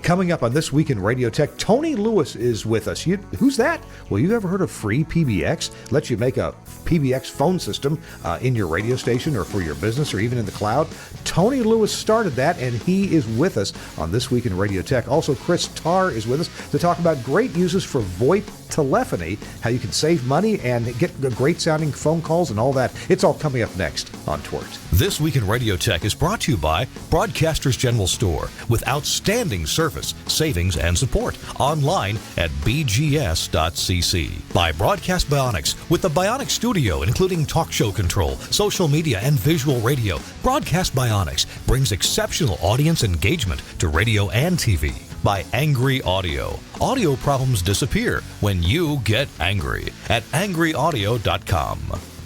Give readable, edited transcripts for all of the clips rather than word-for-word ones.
Coming up on This Week in Radio Tech, Tony Lewis is with us. Who's that? Well, you ever heard of FreePBX? Lets you make a PBX phone system in your radio station or for your business or even in the cloud. Tony Lewis started that, and he is with us on This Week in Radio Tech. Also, Chris Tarr is with us to talk about great uses for VoIP Telephony, how you can save money and get great sounding phone calls and all that. It's all coming up next on TWiRT. This Week in Radio Tech is brought to you by Broadcasters General Store with outstanding service, savings, and support. Online at bgs.cc. By Broadcast Bionics with the Bionic Studio, including talk show control, social media, and visual radio. Broadcast Bionics brings exceptional audience engagement to radio and TV. By Angry Audio. Audio problems disappear when you get angry at angryaudio.com.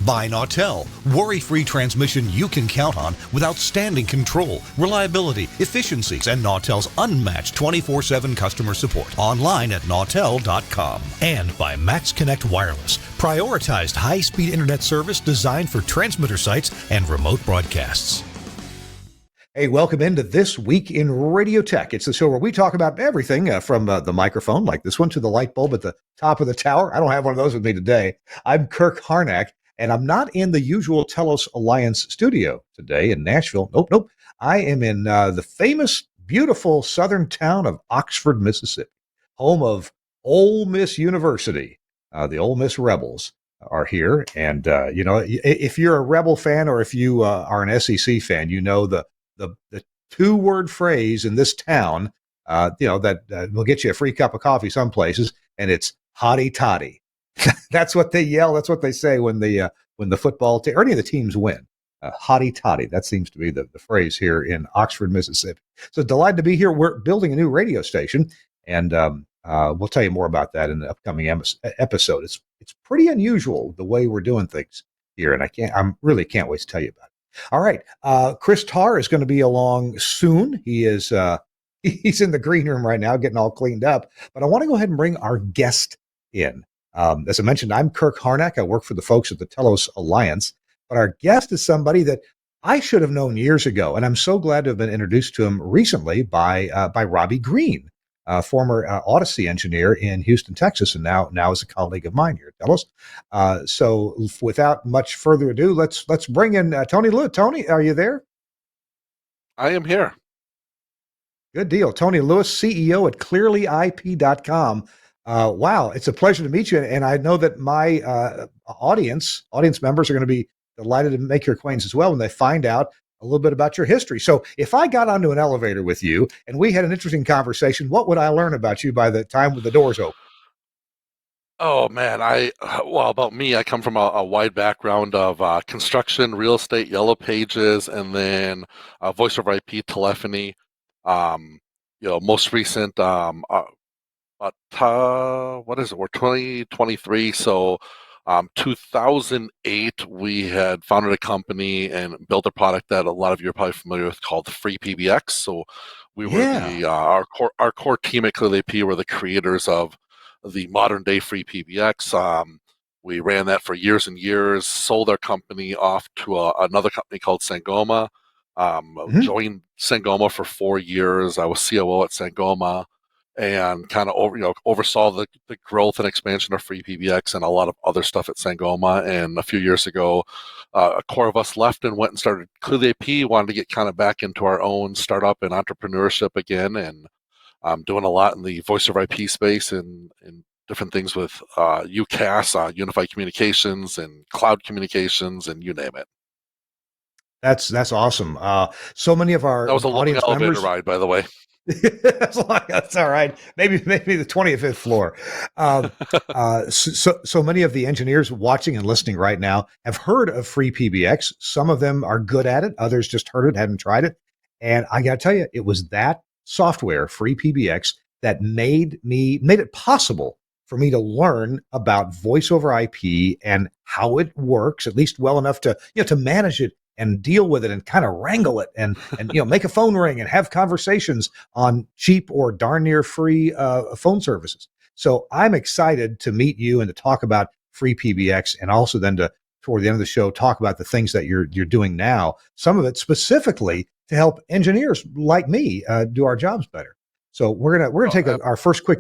By Nautel, worry-free transmission you can count on with outstanding control, reliability, efficiencies, and Nautel's unmatched 24/7 customer support. Online at nautel.com. And by Max Connect Wireless, prioritized high-speed internet service designed for transmitter sites and remote broadcasts. Hey, welcome into This Week in Radio Tech. It's the show where we talk about everything from the microphone, like this one, to the light bulb at the top of the tower. I don't have one of those with me today. I'm Kirk Harnack, and I'm not in the usual Telos Alliance studio today in Nashville. Nope. I am in the famous, beautiful southern town of Oxford, Mississippi, home of Ole Miss University. The Ole Miss Rebels are here. And, if you're a Rebel fan or if you are an SEC fan, you know the two-word phrase in this town, that will get you a free cup of coffee some places, and it's hotty toddy. That's what they yell. That's what they say when the football team or any of the teams win. Hotty toddy. That seems to be the phrase here in Oxford, Mississippi. So delighted to be here. We're building a new radio station, and we'll tell you more about that in the upcoming episode. It's pretty unusual the way we're doing things here, and I really can't wait to tell you about it. All right. Chris Tarr is going to be along soon. He is he's in the green room right now getting all cleaned up. But I want to go ahead and bring our guest in. As I mentioned, I'm Kirk Harnack. I work for the folks at the Telos Alliance. But our guest is somebody that I should have known years ago. And I'm so glad to have been introduced to him recently by Robbie Green, former Odyssey engineer in Houston, Texas, and now is a colleague of mine here at Telos. So without much further ado, let's bring in Tony Lewis. Tony, are you there? I am here. Good deal. Tony Lewis, CEO at clearlyip.com. Wow, it's a pleasure to meet you. And I know that my audience members are going to be delighted to make your acquaintance as well when they find out a little bit about your history. So if I got onto an elevator with you and we had an interesting conversation, what would I learn about you by the time the doors open? Oh, man. About me, I come from a wide background of construction, real estate, yellow pages, and then voice over IP telephony. Most recent, what is it? We're 2023. So 2008, we had founded a company and built a product that a lot of you are probably familiar with called FreePBX. So we were our core team at ClearlyIP were the creators of the modern day FreePBX. We ran that for years and years, sold our company off to another company called Sangoma. Joined Sangoma for 4 years. I was COO at Sangoma, and kind of oversaw the growth and expansion of FreePBX and a lot of other stuff at Sangoma. And a few years ago, a core of us left and went and started ClearlyIP, wanted to get kind of back into our own startup and entrepreneurship again, and doing a lot in the voice over IP space and different things with UCaaS, unified communications and cloud communications, and you name it. That's awesome. So many of our that was a long audience elevator members ride, by the way. That's all right. Maybe the 25th floor. So many of the engineers watching and listening right now have heard of FreePBX. Some of them are good at it. Others just heard it, hadn't tried it. And I got to tell you, it was that software, FreePBX, that made it possible for me to learn about voice over IP and how it works, at least well enough to manage it and deal with it and kind of wrangle it and make a phone ring and have conversations on cheap or darn near free phone services. So I'm excited to meet you and to talk about FreePBX, and also then to, toward the end of the show, talk about the things that you're doing now, some of it specifically to help engineers like me do our jobs better. So we're gonna take our first quick.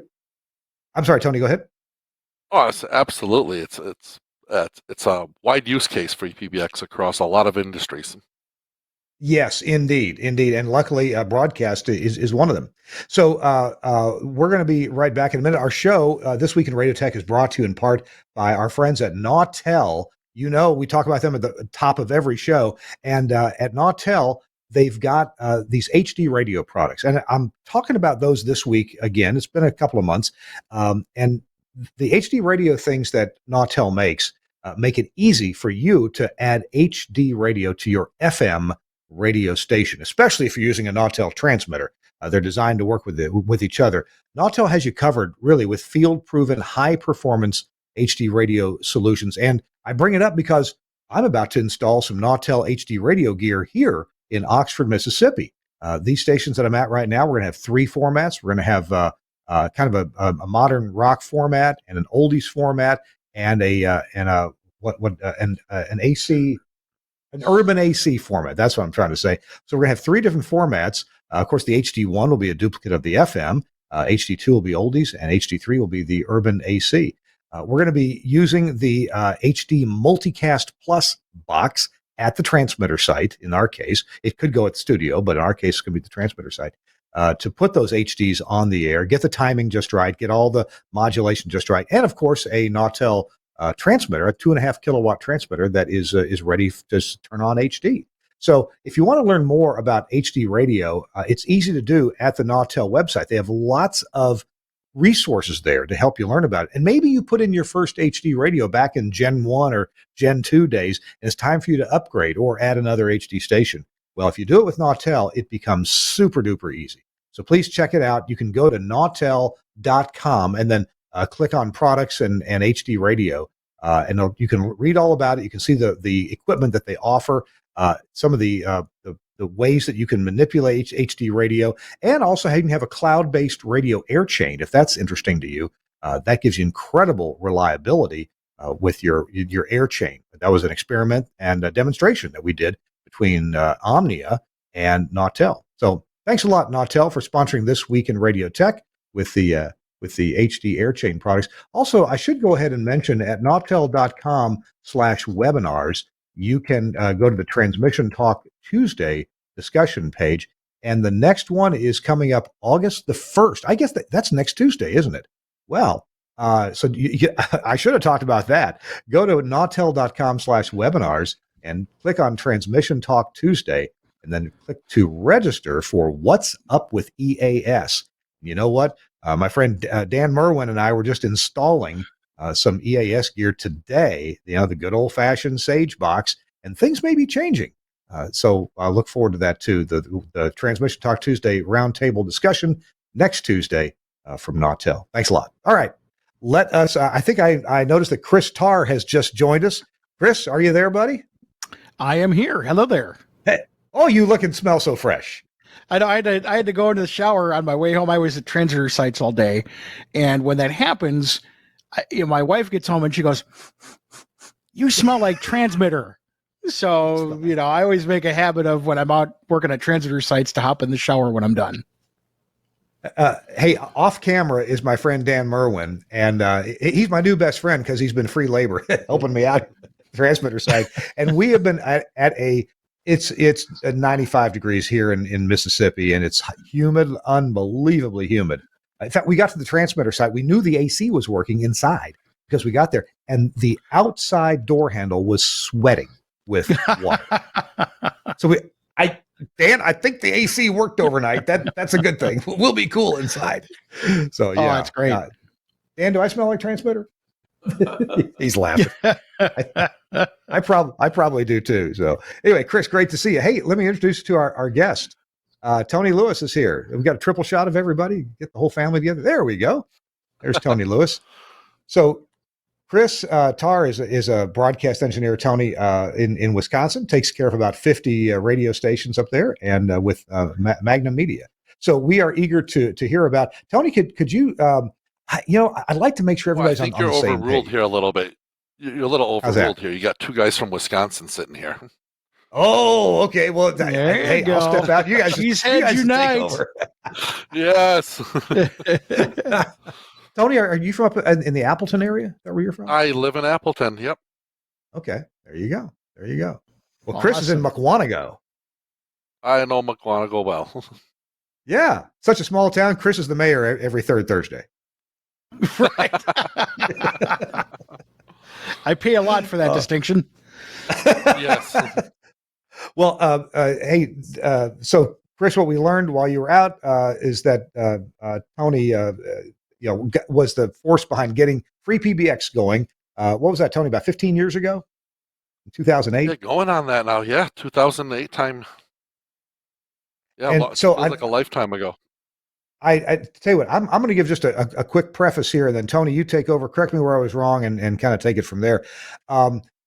I'm sorry, Tony. Go ahead. Oh, absolutely. It's a wide use case for PBX across a lot of industries. Yes, indeed, and luckily, broadcast is one of them. So we're going to be right back in a minute. Our show this week in Radio Tech is brought to you in part by our friends at Nautel. You know, we talk about them at the top of every show, and at Nautel, they've got these HD radio products, and I'm talking about those this week again. It's been a couple of months, and the HD radio things that Nautel makes make it easy for you to add HD radio to your FM radio station, especially if you're using a Nautel transmitter. They're designed to work with each other. Nautel has you covered really with field-proven high-performance HD radio solutions. And I bring it up because I'm about to install some Nautel HD radio gear here in Oxford, Mississippi. These stations that I'm at right now, we're going to have three formats. We're going to have kind of a modern rock format and an oldies format and an AC. An urban AC format. That's what I'm trying to say. So we're going to have three different formats. Of course, the HD1 will be a duplicate of the FM. HD2 will be oldies, and HD3 will be the urban AC. We're going to be using the HD Multicast Plus box at the transmitter site. In our case, it could go at the studio, but in our case, it's going to be the transmitter site. To put those HDs on the air, get the timing just right, get all the modulation just right, and of course, a Nautel transmitter, a 2.5 kilowatt transmitter that is ready to turn on HD. So if you want to learn more about HD radio, it's easy to do at the Nautel website. They have lots of resources there to help you learn about it. And maybe you put in your first HD radio back in Gen 1 or Gen 2 days, and it's time for you to upgrade or add another HD station. Well, if you do it with Nautel, it becomes super duper easy. So please check it out. You can go to nautel.com and then click on products and HD radio, and you can read all about it. You can see the equipment that they offer, some of the ways that you can manipulate HD radio, and also how you can have a cloud-based radio air chain if that's interesting to you. That gives you incredible reliability with your air chain. That was an experiment and a demonstration that we did between Omnia and Nautel. So thanks a lot, Nautel, for sponsoring This Week in Radio Tech with the HD AirChain products. Also, I should go ahead and mention at nautel.com/webinars, you can go to the Transmission Talk Tuesday discussion page. And the next one is coming up August the 1st. I guess that's next Tuesday, isn't it? Well, I should have talked about that. Go to nautel.com/webinars and click on Transmission Talk Tuesday, and then click to register for What's Up with EAS. You know what? My friend Dan Merwin and I were just installing some EAS gear today, the good old-fashioned Sage box, and things may be changing. So I look forward to that, too. The Transmission Talk Tuesday roundtable discussion next Tuesday from Nautel. Thanks a lot. All right. Let us, I think I noticed that Chris Tarr has just joined us. Chris, are you there, buddy? I am here. Hello there. Hey. Oh, you look and smell so fresh. I had to go into the shower on my way home. I was at transmitter sites all day. And when that happens, my wife gets home and she goes, "You smell like transmitter." So, I always make a habit of when I'm out working at transmitter sites to hop in the shower when I'm done. Hey, off camera is my friend Dan Merwin, and he's my new best friend because he's been free labor helping me out at the transmitter site. And we have been at it's 95 degrees here in Mississippi, and it's humid, unbelievably humid. In fact, we got to the transmitter site. We knew the AC was working inside because we got there, and the outside door handle was sweating with water. So Dan, I think the AC worked overnight. That's a good thing. We'll be cool inside. So yeah, that's great. Dan, do I smell like transmitter? He's laughing. I probably do too. So anyway, Chris, great to see you. Hey, let me introduce you to our guest. Tony Lewis is here. We've got a triple shot of everybody. Get the whole family together. There we go. There's Tony Lewis. So Chris Tarr is a broadcast engineer, Tony, in Wisconsin, takes care of about 50 radio stations up there, and with Magnum Media. So we are eager to hear about. Tony, could you, I'd like to make sure everybody's on the same page. I think you're overruled here a little bit. You're a little overruled here. You got two guys from Wisconsin sitting here. Oh, okay. Well, There you hey, I'll go. step out. You guys, Cheese you heads guys just take unite. over. Yes. Tony, are you from up in the Appleton area? Is that where you're from? I live in Appleton. Yep. Okay, there you go. There you go. Well, Chris is in Awesome. Mukwonago. I know McGonagall well. Yeah, such a small town. Chris is the mayor every third Thursday. Right. I pay a lot for that distinction. Yes. Well, hey, so Chris, what we learned while you were out is that Tony, was the force behind getting FreePBX going. What was that, Tony? About 15 years ago, in 2008. Yeah, going on that now. Yeah, 2008 time. Yeah, And it so feels like a lifetime ago. I tell you what, I'm going to give just a quick preface here, and then Tony, you take over. Correct me where I was wrong, and kind of take it from there.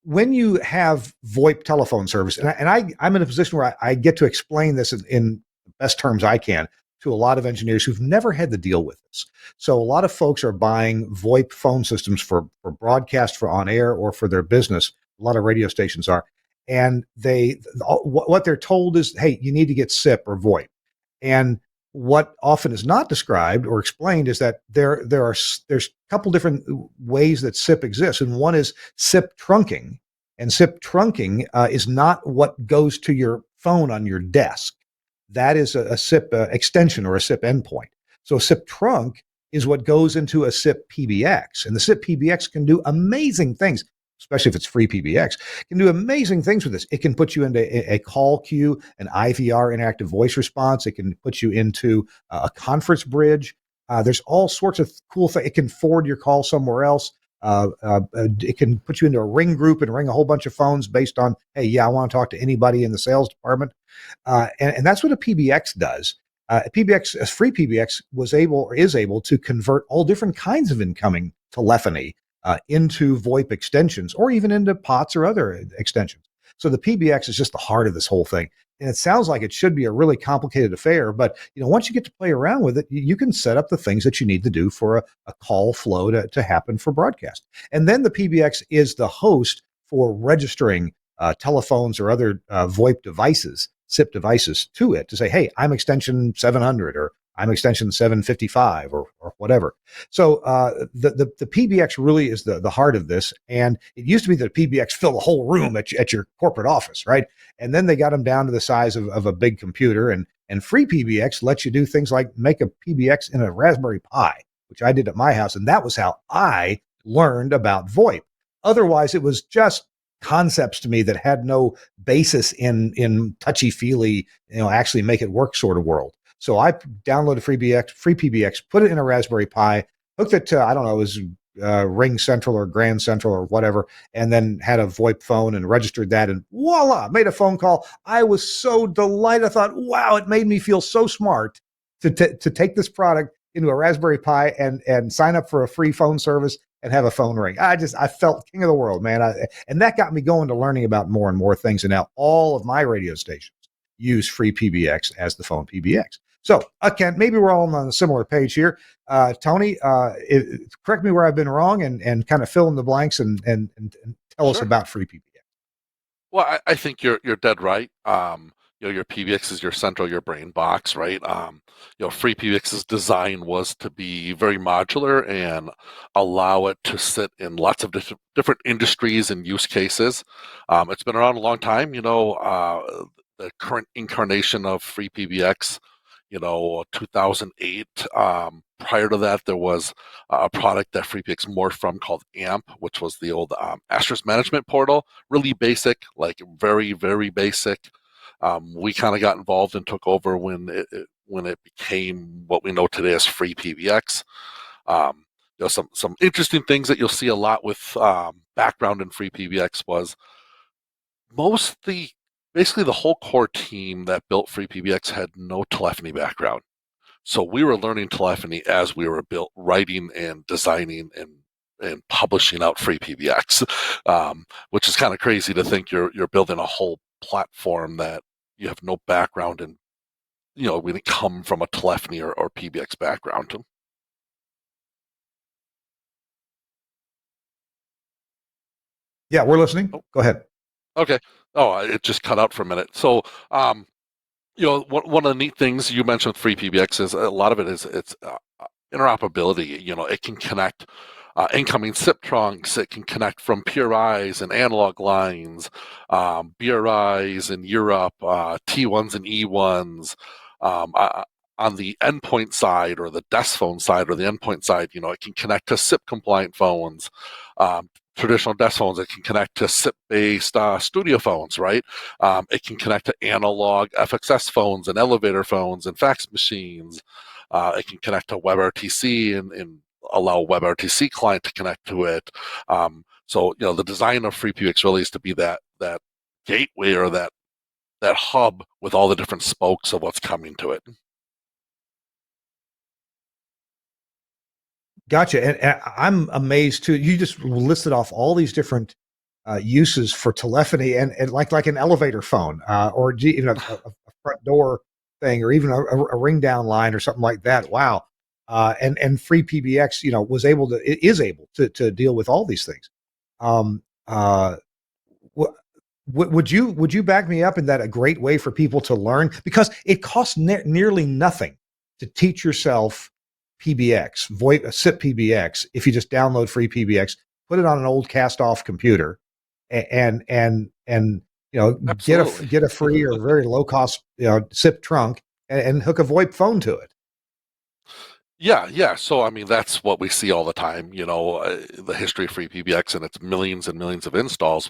When you have VoIP telephone service, and I'm in a position where I get to explain this in the best terms I can to a lot of engineers who've never had to deal with this. So a lot of folks are buying VoIP phone systems for broadcast, for on air, or for their business. A lot of radio stations are, and what they're told is, hey, you need to get SIP or VoIP, and what often is not described or explained is that there's a couple different ways that SIP exists, and one is SIP trunking, and SIP trunking is not what goes to your phone on your desk. That is a SIP extension or a SIP endpoint. So a SIP trunk is what goes into a SIP PBX, and the SIP PBX can do amazing things. Especially if it's FreePBX, can do amazing things with this. It can put you into a call queue, an IVR, interactive voice response. It can put you into a conference bridge. There's all sorts of cool things. It can forward your call somewhere else. It can put you into a ring group and ring a whole bunch of phones based on, hey, yeah, I want to talk to anybody in the sales department. And that's what a PBX does. PBX, as FreePBX, was able or is able to convert all different kinds of incoming telephony into VoIP extensions, or even into POTS or other extensions. So the PBX is just the heart of this whole thing. And it sounds like it should be a really complicated affair, but once you get to play around with it, you can set up the things that you need to do for a call flow to happen for broadcast. And then the PBX is the host for registering telephones or other VoIP devices, SIP devices, to it to say, hey, I'm extension 700 or I'm extension 755 or whatever. So the PBX really is the heart of this. And it used to be that PBX filled the whole room at your corporate office, right? And then they got them down to the size of a big computer. And FreePBX lets you do things like make a PBX in a Raspberry Pi, which I did at my house. And that was how I learned about VoIP. Otherwise, it was just concepts to me that had no basis in touchy-feely, actually make it work sort of world. So I downloaded FreePBX, put it in a Raspberry Pi, hooked it to, I don't know, it was Ring Central or Grand Central or whatever, and then had a VoIP phone and registered that, and voila, made a phone call. I was so delighted. I thought, wow, it made me feel so smart to take this product into a Raspberry Pi and sign up for a free phone service and have a phone ring. I felt king of the world, man. And that got me going to learning about more and more things. And now all of my radio stations use FreePBX as the phone PBX. So, Ken, maybe we're all on a similar page here. Tony, correct me where I've been wrong and kind of fill in the blanks and tell us about FreePBX. Well, I think you're dead right. Your PBX is your central, your brain box, right? FreePBX's design was to be very modular and allow it to sit in lots of different industries and use cases. It's been around a long time. The current incarnation of FreePBX, 2008. Prior to that, there was a product that FreePBX morphed from called AMP, which was the old Asterisk Management Portal. Really basic, like very, very basic. We kind of got involved and took over when it became what we know today as FreePBX. Some interesting things that you'll see a lot with background in FreePBX was basically the whole core team that built FreePBX had no telephony background. So we were learning telephony as we were writing and designing and publishing out FreePBX, which is kind of crazy to think you're building a whole platform that you have no background in. We didn't come from a telephony or PBX background. Yeah, we're listening. Go ahead. Okay. Oh, it just cut out for a minute. So, one of the neat things you mentioned with FreePBX is a lot of it is it's interoperability. It can connect incoming SIP trunks. It can connect from PRIs and analog lines, BRIs in Europe, T1s and E1s. On the endpoint side or the desk phone side or the endpoint side, it can connect to SIP compliant phones. Traditional desk phones, it can connect to SIP-based studio phones, right? It can connect to analog FXS phones and elevator phones and fax machines. It can connect to WebRTC and allow WebRTC client to connect to it. So the design of FreePBX really is to be that gateway or that hub with all the different spokes of what's coming to it. Gotcha. And I'm amazed too. You just listed off all these different uses for telephony and like an elevator phone or a front door thing or even a ring down line or something like that. Wow. And FreePBX, is able to deal with all these things. Would you back me up in that a great way for people to learn, because it costs nearly nothing to teach yourself PBX, VoIP, SIP PBX, if you just download FreePBX, put it on an old cast-off computer, and get a free or very low-cost SIP trunk and hook a VoIP phone to it. Yeah. So, that's what we see all the time. The history of FreePBX and its millions and millions of installs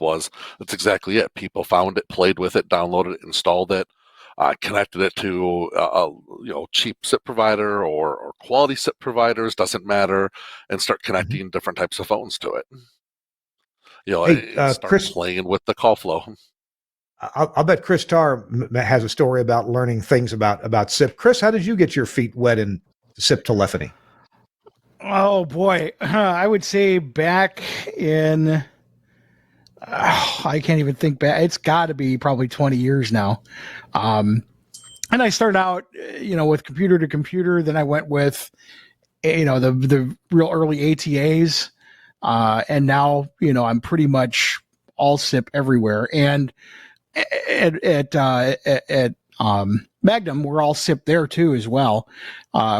that's exactly it. People found it, played with it, downloaded it, installed it, connected it to a cheap SIP provider or quality SIP providers, doesn't matter, and start connecting different types of phones to it. Start Chris, playing with the call flow. I'll bet Chris Tarr has a story about learning things about SIP. Chris, how did you get your feet wet in SIP telephony? Oh boy, I would say back in I can't even think back. It's got to be probably 20 years now. And I started out, with computer to computer. Then I went with, the real early ATAs. And now, I'm pretty much all SIP everywhere. And at Magnum, we're all SIP there too as well.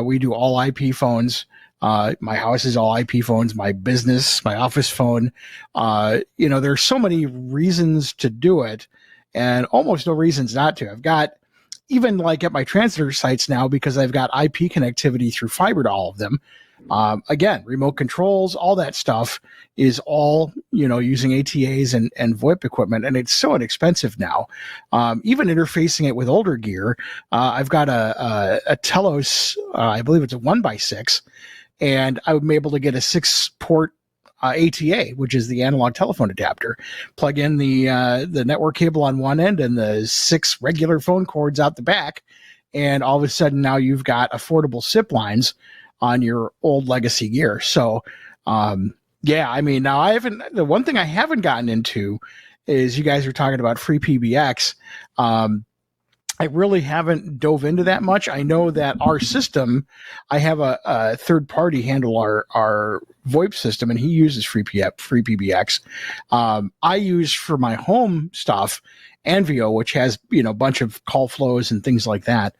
We do all IP phones. My house is all IP phones, my business, my office phone. There's so many reasons to do it and almost no reasons not to. I've got, even like at my transmitter sites now, because I've got IP connectivity through fiber to all of them. Again, remote controls, all that stuff is all, using ATAs and VoIP equipment. And it's so inexpensive now. Even interfacing it with older gear. I've got a Telos, I believe it's a 1x6. And I'm able to get a 6-port ATA, which is the analog telephone adapter, plug in the network cable on one end and the 6 regular phone cords out the back. And all of a sudden now you've got affordable SIP lines on your old legacy gear. So, now the one thing I haven't gotten into is, you guys are talking about FreePBX. I really haven't dove into that much. I know that our system, I have a third party handle our VoIP system, and he uses FreePBX. I use for my home stuff Anvio, which has, a bunch of call flows and things like that.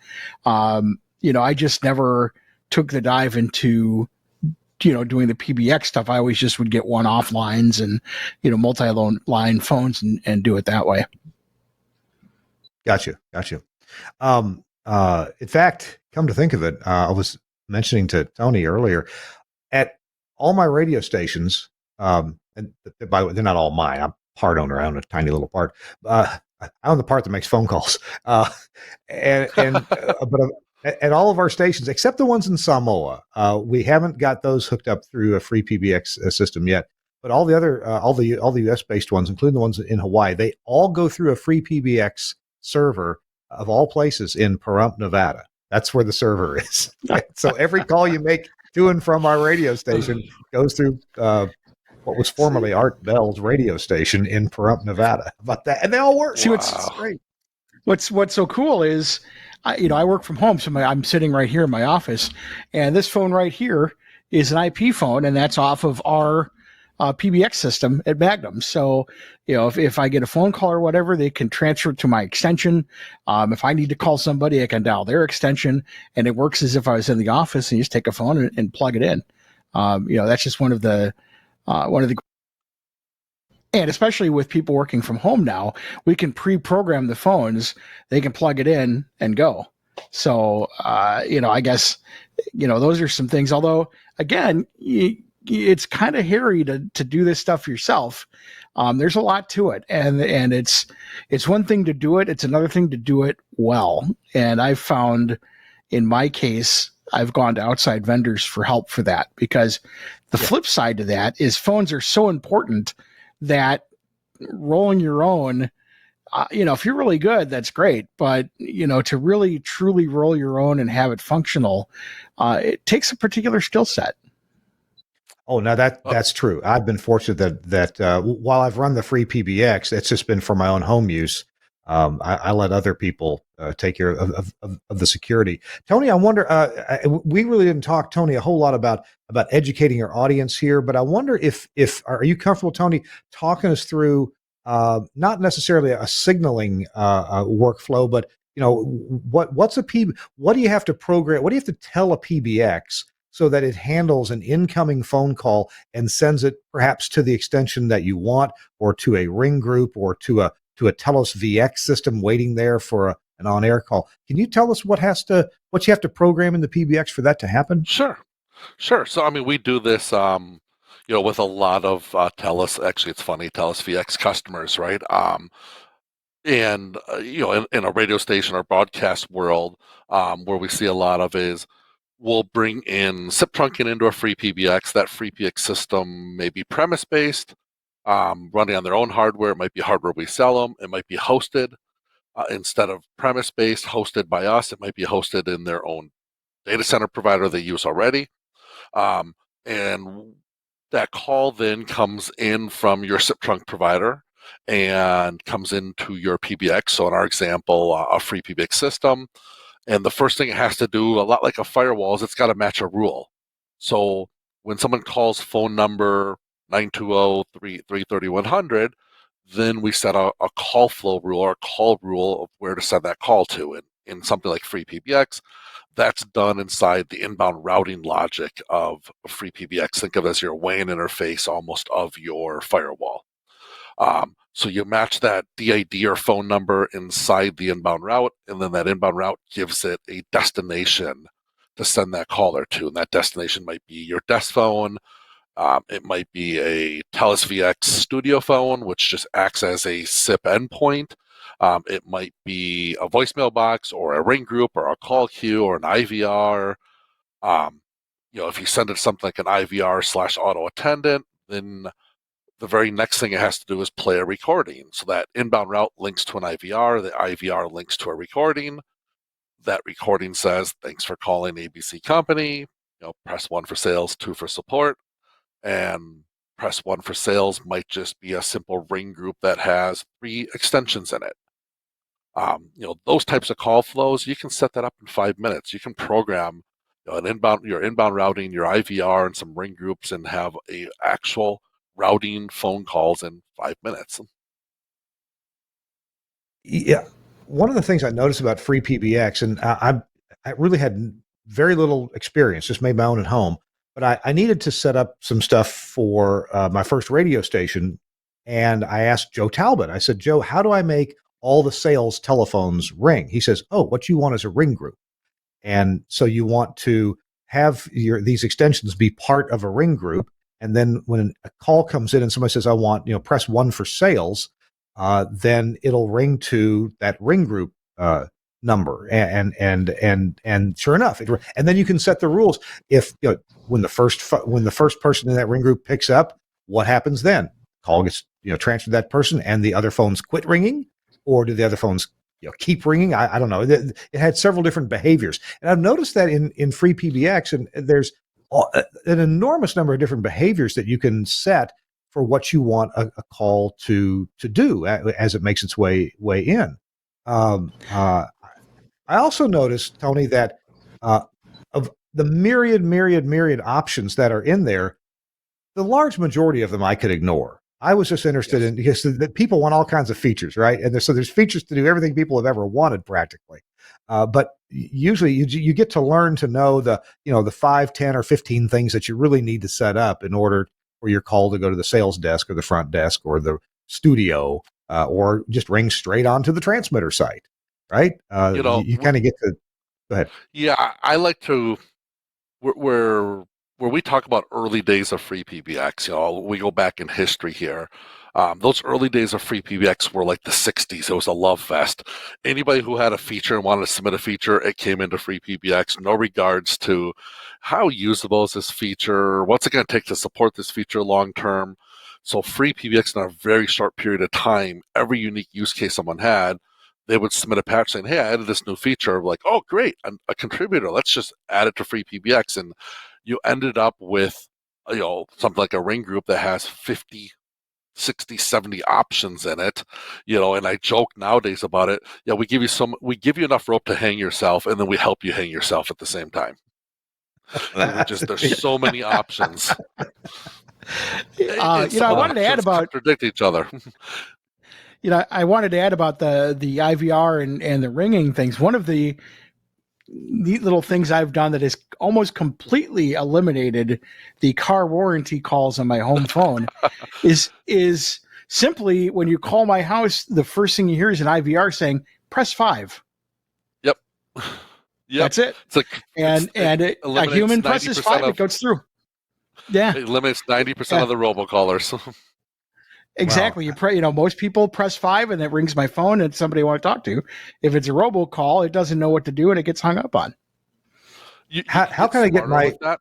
I just never took the dive into, doing the PBX stuff. I always just would get one-off lines and, multi-line phones and do it that way. Gotcha. In fact, come to think of it, I was mentioning to Tony earlier, at all my radio stations, and by the way, they're not all mine. I'm part owner. I own a tiny little part. I own the part that makes phone calls. But at all of our stations, except the ones in Samoa, we haven't got those hooked up through a FreePBX system yet. But all the other, all the US based ones, including the ones in Hawaii, they all go through a FreePBX server, of all places, in Pahrump, Nevada. That's where the server is. So every call you make to and from our radio station goes through what was formerly Art Bell's radio station in Pahrump, Nevada. How about that? And they all work. See, what's great. What's so cool is, I work from home, so I'm sitting right here in my office, and this phone right here is an IP phone, and that's off of our PBX system at Magnum. So, if I get a phone call or whatever, they can transfer it to my extension. If I need to call somebody, I can dial their extension, and it works as if I was in the office and you just take a phone and plug it in. That's just one of the and especially with people working from home now, we can pre-program the phones. They can plug it in and go. So, I guess, those are some things. Although, again, it's kind of hairy to do this stuff yourself. There's a lot to it, and it's one thing to do it. It's another thing to do it well. And I've found, in my case, I've gone to outside vendors for help for that, because the flip side to that is phones are so important that rolling your own, if you're really good, that's great. But, to really, truly roll your own and have it functional, it takes a particular skill set. Oh, no, that's true. I've been fortunate that while I've run the FreePBX, it's just been for my own home use. I let other people take care of the security. Tony, I wonder, we really didn't talk, Tony, a whole lot about educating our audience here, but I wonder if are you comfortable, Tony, talking us through not necessarily a signaling workflow, but what do you have to program? What do you have to tell a PBX so that it handles an incoming phone call and sends it perhaps to the extension that you want, or to a ring group, or to a Telos VX system waiting there for an on-air call? Can you tell us what you have to program in the PBX for that to happen? Sure. So, we do this, with a lot of Telos. Actually, it's funny, Telos VX customers, right? In a radio station or broadcast world, where we see a lot of is, we'll bring in SIP trunking into a FreePBX. That FreePBX system may be premise-based, running on their own hardware. It might be hardware we sell them. It might be hosted instead of premise-based, hosted by us. It might be hosted in their own data center provider they use already. And that call then comes in from your SIP trunk provider and comes into your PBX. So in our example, a FreePBX system. And the first thing it has to do, a lot like a firewall, is it's got to match a rule. So when someone calls phone number 920-330-100, then we set a call flow rule, or a call rule of where to send that call to. And in something like FreePBX, that's done inside the inbound routing logic of FreePBX. Think of it as your WAN interface almost of your firewall. So you match that DID or phone number inside the inbound route, and then that inbound route gives it a destination to send that caller to. And that destination might be your desk phone. It might be a Telos VX studio phone, which just acts as a SIP endpoint. It might be a voicemail box, or a ring group, or a call queue, or an IVR. If you send it something like an IVR/auto attendant, then the very next thing it has to do is play a recording. So that inbound route links to an IVR. The IVR links to a recording. That recording says, "Thanks for calling ABC Company. Press 1 for sales, 2 for support." And press 1 for sales might just be a simple ring group that has 3 extensions in it. Those types of call flows, you can set that up in 5 minutes. You can program your inbound routing, your IVR, and some ring groups, and have a actual routing phone calls in 5 minutes. Yeah. One of the things I noticed about FreePBX, and I really had very little experience, just made my own at home, but I needed to set up some stuff for my first radio station. And I asked Joe Talbot, I said, "Joe, how do I make all the sales telephones ring?" He says, "Oh, what you want is a ring group. And so you want to have these extensions be part of a ring group. And then when a call comes in and somebody says, I want, press 1 for sales, then it'll ring to that ring group number. And sure enough, and then you can set the rules. If when the first person in that ring group picks up, what happens then? Call gets transferred to that person, and the other phones quit ringing, or do the other phones keep ringing? I don't know. It had several different behaviors, and I've noticed that in FreePBX, and there's an enormous number of different behaviors that you can set for what you want a call to do as it makes its way in. I also noticed, Tony, that of the myriad options that are in there, the large majority of them I could ignore. I was just interested in, because that people want all kinds of features, right? And there's features to do everything people have ever wanted practically. But usually you get to learn to know the 5, 10, or 15 things that you really need to set up in order for your call to go to the sales desk or the front desk or the studio, or just ring straight onto the transmitter site, right? You kind of get to, go ahead. Yeah, I like to, where we talk about early days of FreePBX, we go back in history here. Those early days of FreePBX were like the 60s. It was a love fest. Anybody who had a feature and wanted to submit a feature, it came into FreePBX. No regards to how usable is this feature, what's it going to take to support this feature long term. So FreePBX, in a very short period of time, every unique use case someone had, they would submit a patch saying, hey, I added this new feature. Like, oh, great, a contributor. Let's just add it to FreePBX. And you ended up with, something like a ring group that has 50, 60, 70 options in it, and I joke nowadays about it. Yeah, we give you enough rope to hang yourself, and then we help you hang yourself at the same time. There's so many options. I wanted to add about contradict each other. I wanted to add about the IVR and the ringing things. One of the neat little things I've done that has almost completely eliminated the car warranty calls on my home phone is simply when you call my house, the first thing you hear is an IVR saying, press 5. Yep. That's it. A human presses 5, it goes through. Yeah. It eliminates 90% of the robocallers. Exactly. Wow. Most people press 5 and it rings my phone and somebody I want to talk to. If it's a robocall, it doesn't know what to do and it gets hung up on. How can I get my that?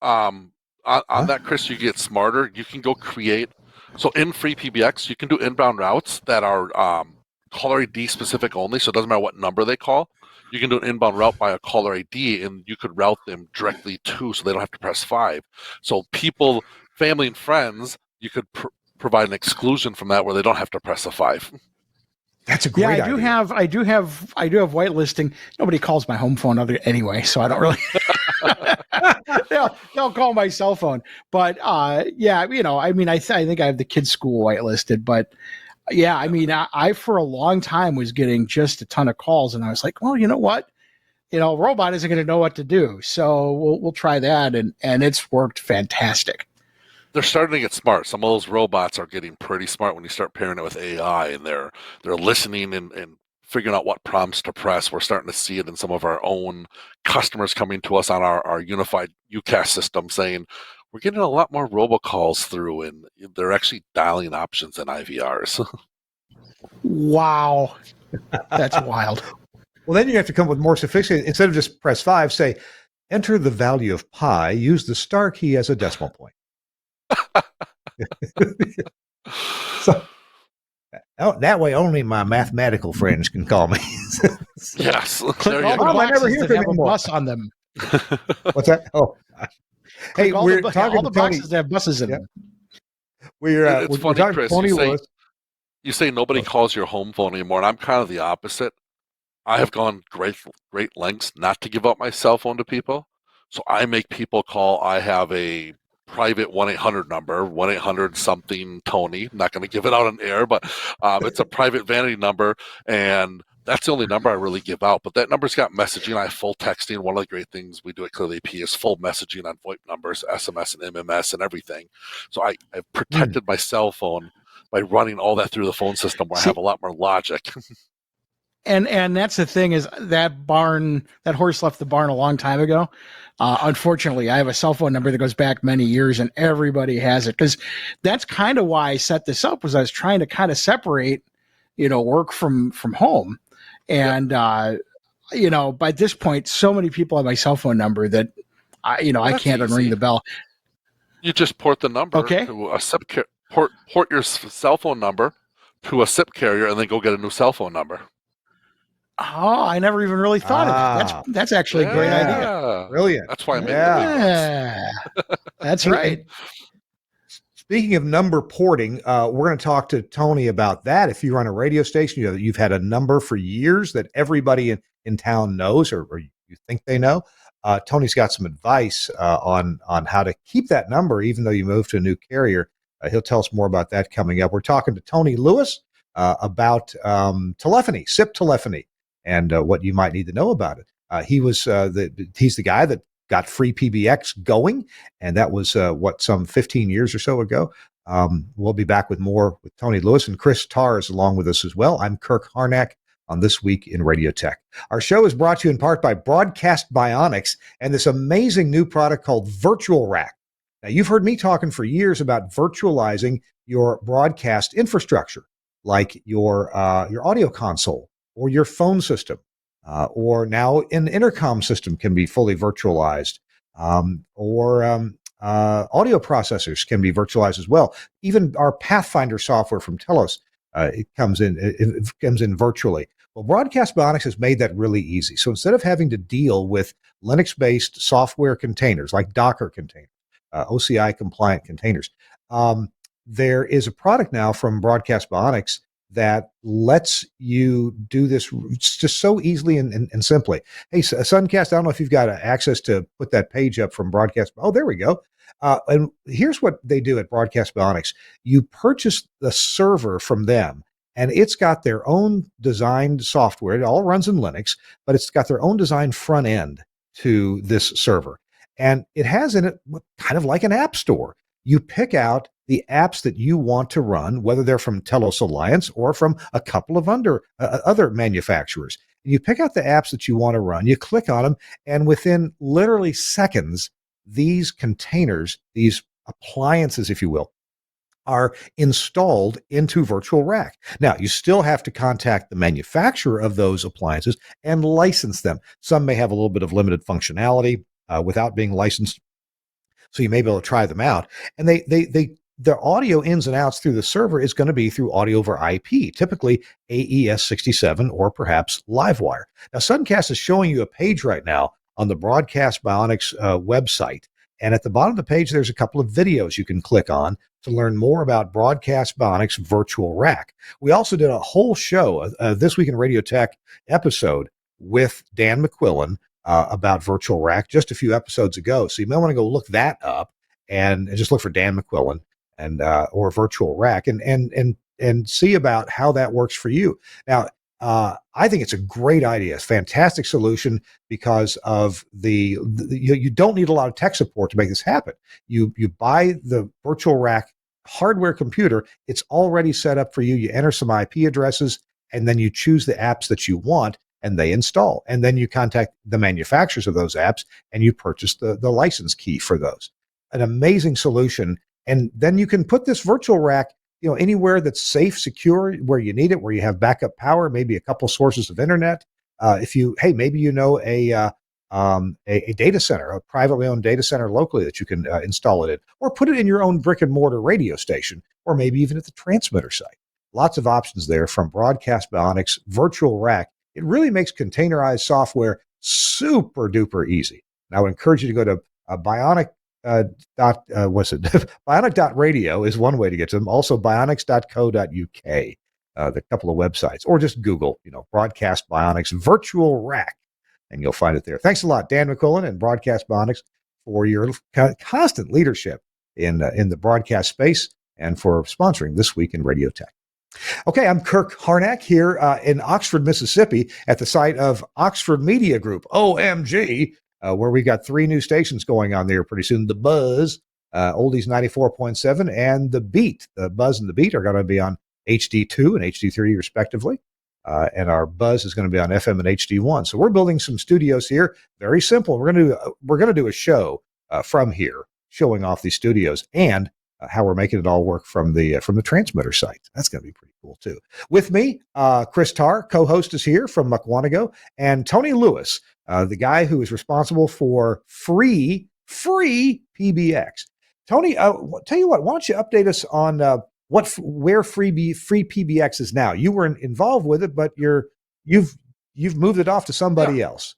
On that, Chris, you get smarter. You can go create. So in FreePBX, you can do inbound routes that are caller ID specific only. So it doesn't matter what number they call. You can do an inbound route by a caller ID, and you could route them directly to, so they don't have to press 5. So people, family and friends, you could provide an exclusion from that where they don't have to press a 5. That's a great idea. I do have whitelisting. Nobody calls my home phone anyway, so I don't really. they'll call my cell phone, but I think I have the kids' school whitelisted, but yeah, I for a long time was getting just a ton of calls, and I was like, well, you know what, robot isn't going to know what to do, so we'll try that, and it's worked fantastic. They're starting to get smart. Some of those robots are getting pretty smart when you start pairing it with AI, and they're listening and figuring out what prompts to press. We're starting to see it in some of our own customers coming to us on our unified UCAS system saying, we're getting a lot more robocalls through, and they're actually dialing options in IVRs. Wow. That's wild. Well, then you have to come with more sophisticated, instead of just press 5, say, enter the value of pi, use the star key as a decimal point. So that way only my mathematical friends can call me. Yes. I never hear from a bus on them. What's that? Oh, hey, we're talking all the boxes that have buses in them. It's we're funny, talking Chris. Tony Lewis. You say nobody calls your home phone anymore, and I'm kind of the opposite. I have gone great lengths not to give up my cell phone to people. So I make people call. I have a private 1-800 number, 1-800 something Tony. I'm not going to give it out on air, but it's a private vanity number, and that's the only number I really give out. But that number's got messaging. I have full texting. One of the great things we do at Clearly AP is full messaging on VoIP numbers, SMS and MMS and everything. So I've protected my cell phone by running all that through the phone system where I have a lot more logic. And that's the thing, is that horse left the barn a long time ago. Unfortunately, I have a cell phone number that goes back many years, and everybody has it, because that's kind of why I set this up, was I was trying to kind of separate, work from home. And, by this point, so many people have my cell phone number that, I can't unring the bell. You just port the number to a SIP port your cell phone number to a SIP carrier, and then go get a new cell phone number. Oh, I never even really thought of that. That's actually a great idea. Brilliant. That's why I made it. That's right. Speaking of number porting, we're going to talk to Tony about that. If you run a radio station, you've had a number for years that everybody in town knows, or you think they know. Tony's got some advice on how to keep that number, even though you move to a new carrier. He'll tell us more about that coming up. We're talking to Tony Lewis about telephony, SIP telephony, and what you might need to know about it. He's the guy that got FreePBX going, and that was some 15 years or so ago. We'll be back with more with Tony Lewis, and Chris Tarr is along with us as well. I'm Kirk Harnack on This Week in Radio Tech. Our show is brought to you in part by Broadcast Bionics and this amazing new product called Virtual Rack. Now, you've heard me talking for years about virtualizing your broadcast infrastructure, like your audio console or your phone system, or now an intercom system can be fully virtualized, or audio processors can be virtualized as well. Even our Pathfinder software from Telos, it comes in virtually. Well, Broadcast Bionics has made that really easy. So instead of having to deal with Linux-based software containers like Docker containers, OCI compliant containers, there is a product now from Broadcast Bionics that lets you do this just so easily and simply. Hey, Suncast, I don't know if you've got access to put that page up from Broadcast. Oh, there we go. And here's what they do at Broadcast Bionics. You purchase the server from them, and it's got their own designed software. It all runs in Linux, but it's got their own designed front end to this server. And it has in it kind of like an app store. You pick out the apps that you want to run, whether they're from Telos Alliance or from a couple of other manufacturers. And you pick out the apps that you want to run, you click on them, and within literally seconds, these containers, these appliances, if you will, are installed into Virtual Rack. Now, you still have to contact the manufacturer of those appliances and license them. Some may have a little bit of limited functionality without being licensed, so you may be able to try them out. And the audio ins and outs through the server is going to be through audio over IP, typically AES67 or perhaps Livewire. Now, Suncast is showing you a page right now on the Broadcast Bionics website. And at the bottom of the page, there's a couple of videos you can click on to learn more about Broadcast Bionics Virtual Rack. We also did a whole show, This Week in Radio Tech episode with Dan McQuillan about Virtual Rack just a few episodes ago. So you may want to go look that up and just look for Dan McQuillan and or Virtual Rack and see about how that works for you. Now, I think it's a great idea. It's a fantastic solution because of you don't need a lot of tech support to make this happen. You buy the Virtual Rack hardware computer. It's already set up for you. You enter some IP addresses, and then you choose the apps that you want, and they install. And then you contact the manufacturers of those apps, and you purchase the license key for those. An amazing solution. And then you can put this Virtual Rack anywhere that's safe, secure, where you need it, where you have backup power, maybe a couple sources of internet. Maybe a data center, a privately owned data center locally that you can install it in, or put it in your own brick and mortar radio station, or maybe even at the transmitter site. Lots of options there from Broadcast Bionics Virtual Rack. It really makes containerized software super duper easy. And I would encourage you to go to Bionic. Bionic.radio is one way to get to them. Also, bionics.co.uk, the couple of websites, or just Google, Broadcast Bionics Virtual Rack, and you'll find it there. Thanks a lot, Dan McQuillan and Broadcast Bionics, for your constant leadership in the broadcast space and for sponsoring This Week in Radio Tech. Okay, I'm Kirk Harnack here in Oxford, Mississippi, at the site of Oxford Media Group, OMG, where we got 3 new stations going on there pretty soon. The Buzz, Oldies 94.7, and The Beat. The Buzz and The Beat are going to be on HD2 and HD3 respectively. And our Buzz is going to be on FM and HD1. So we're building some studios here. Very simple. We're going to do a show from here, showing off these studios and how we're making it all work from the transmitter site. That's going to be pretty cool too. With me, Chris Tarr, co-host, is here from Mukwanago, and Tony Lewis, the guy who is responsible for free PBX. Tony, tell you what, why don't you update us on where free PBX is now? You were involved with it, but you've moved it off to somebody else.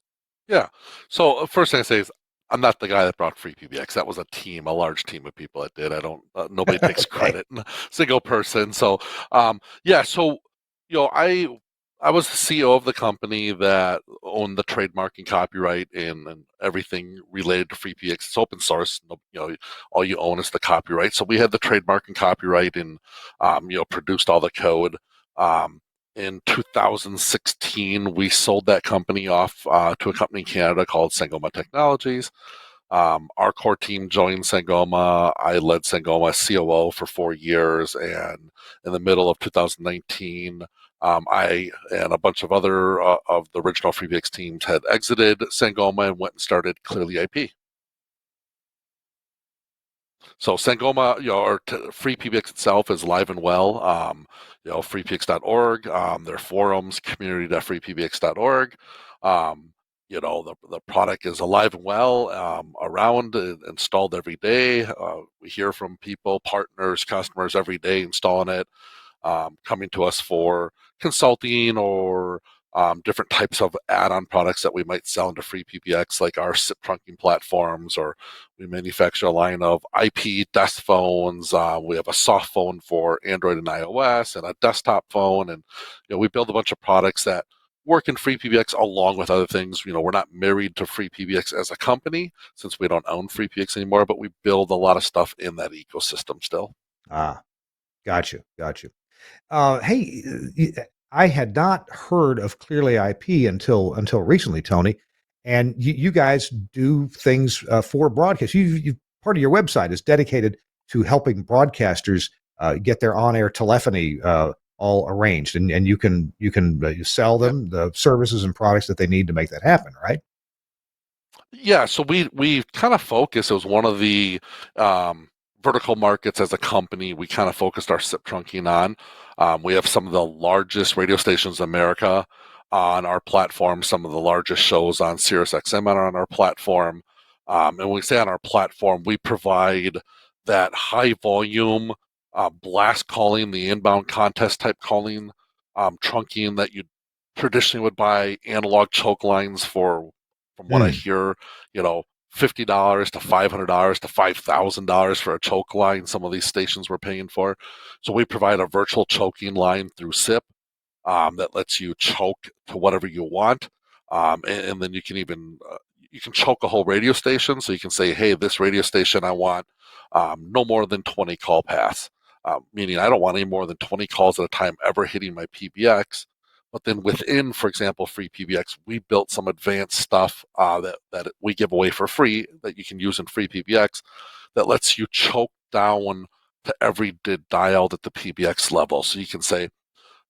Yeah. So first thing I say is I'm not the guy that brought FreePBX. That was a large team of people that did. I don't. Nobody takes credit. Single person. So, So I I was the CEO of the company that owned the trademark and copyright and everything related to FreePBX. It's open source. All you own is the copyright. So we had the trademark and copyright, and produced all the code. Um, in 2016, we sold that company off to a company in Canada called Sangoma Technologies. Our core team joined Sangoma. I led Sangoma as COO for 4 years, and in the middle of 2019, I and a bunch of other of the original FreePBX teams had exited Sangoma and went and started Clearly IP. So Sangoma, or FreePBX itself is live and well. FreePBX.org, their forums, community.freepbx.org. The product is alive and well, around, installed every day. We hear from people, partners, customers every day installing it, coming to us for consulting or different types of add-on products that we might sell into FreePBX, like our SIP trunking platforms, or we manufacture a line of IP desk phones. We have a soft phone for Android and iOS, and a desktop phone, and we build a bunch of products that work in FreePBX along with other things. We're not married to FreePBX as a company since we don't own FreePBX anymore, but we build a lot of stuff in that ecosystem still. Ah, gotcha. Hey, I had not heard of Clearly IP until recently, Tony. And you guys do things for broadcast. You part of your website is dedicated to helping broadcasters get their on-air telephony all arranged, and you can sell them the services and products that they need to make that happen, right? Yeah, so we kind of focus. It was one of the vertical markets as a company. We kind of focused our SIP trunking on. We have some of the largest radio stations in America on our platform. Some of the largest shows on SiriusXM are on our platform. And when we say on our platform, we provide that high volume blast calling, the inbound contest type calling, trunking that you traditionally would buy analog choke lines for. From what I hear, $50 to $500 to $5,000 for a choke line. Some of these stations were paying for. So we provide a virtual choking line through SIP that lets you choke to whatever you want, and then you can even you can choke a whole radio station. So you can say, hey, this radio station, I want no more than 20 call paths, meaning I don't want any more than 20 calls at a time ever hitting my PBX. But then within, for example, FreePBX, we built some advanced stuff that we give away for free that you can use in FreePBX that lets you choke down to every dialed at the PBX level. So you can say,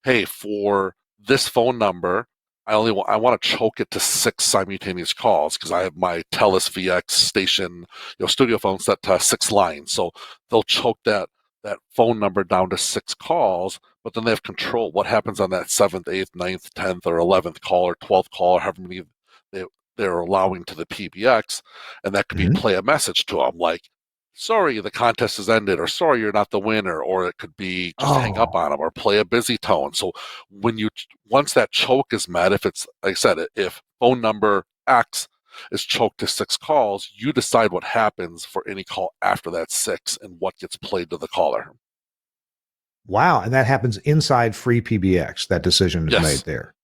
hey, for this phone number, I want to choke it to 6 simultaneous calls because I have my TELUS VX station, studio phone set to 6 lines. So they'll choke that phone number down to 6 calls, but then they have control. What happens on that 7th, 8th, 9th, 10th, or 11th call, or 12th call, or however many they're allowing to the PBX, and that could be play a message to them like, sorry, the contest has ended, or sorry, you're not the winner, or it could be just hang up on them, or play a busy tone. So once that choke is met, if it's, like I said, if phone number X is choked to 6 calls, you decide what happens for any call after that 6 and what gets played to the caller. Wow, and that happens inside FreePBX. That decision is made there.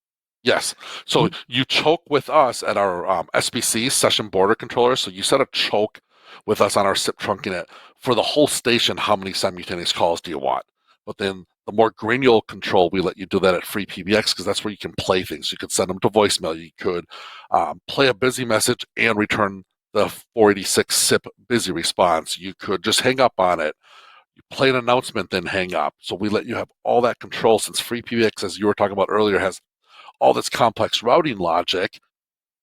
Yes. So you choke with us at our SBC, Session Border Controller. So you set a choke with us on our SIP trunking it for the whole station. How many simultaneous calls do you want? But then the more granular control, we let you do that at FreePBX because that's where you can play things. You could send them to voicemail. You could play a busy message and return the 486 SIP busy response. You could just hang up on it. You play an announcement, then hang up. So we let you have all that control since FreePBX, as you were talking about earlier, has all this complex routing logic.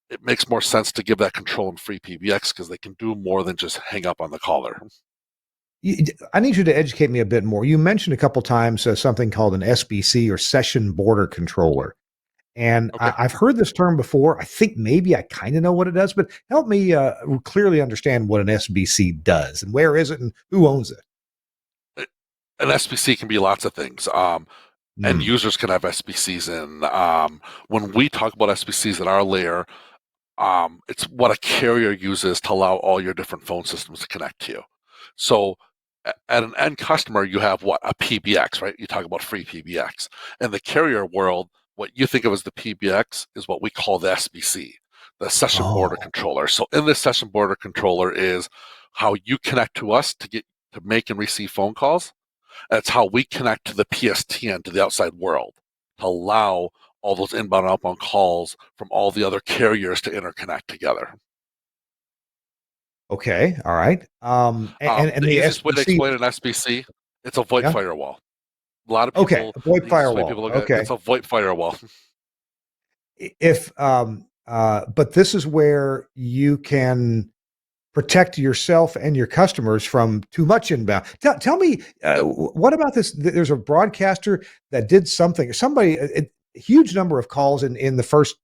It makes more sense to give that control in FreePBX because they can do more than just hang up on the caller. I need you to educate me a bit more. You mentioned a couple times something called an SBC, or Session Border Controller. And I've heard this term before. I think maybe I kind of know what it does, but help me clearly understand what an SBC does and where is it and who owns it. An SBC can be lots of things. And users can have SBCs in. When we talk about SBCs in our layer, it's what a carrier uses to allow all your different phone systems to connect to you. So at an end customer, you have what? A PBX, right? You talk about FreePBX. In the carrier world, what you think of as the PBX is what we call the SBC, the session border Oh, controller. So in this session border controller is how you connect to us to make and receive phone calls. That's how we connect to the PSTN, to the outside world, to allow all those inbound and outbound calls from all the other carriers to interconnect together. okay. All right. And The the easiest way to SBC, explain an SBC, it's a VoIP yeah. firewall. A lot of Okay. people, A VoIP the easiest way firewall. people look at it, Okay. it's a VoIP firewall. If but this is where you can protect yourself and your customers from too much inbound. Tell me, Yep. what about this? There's a broadcaster that did something. Somebody, a huge number of calls in the first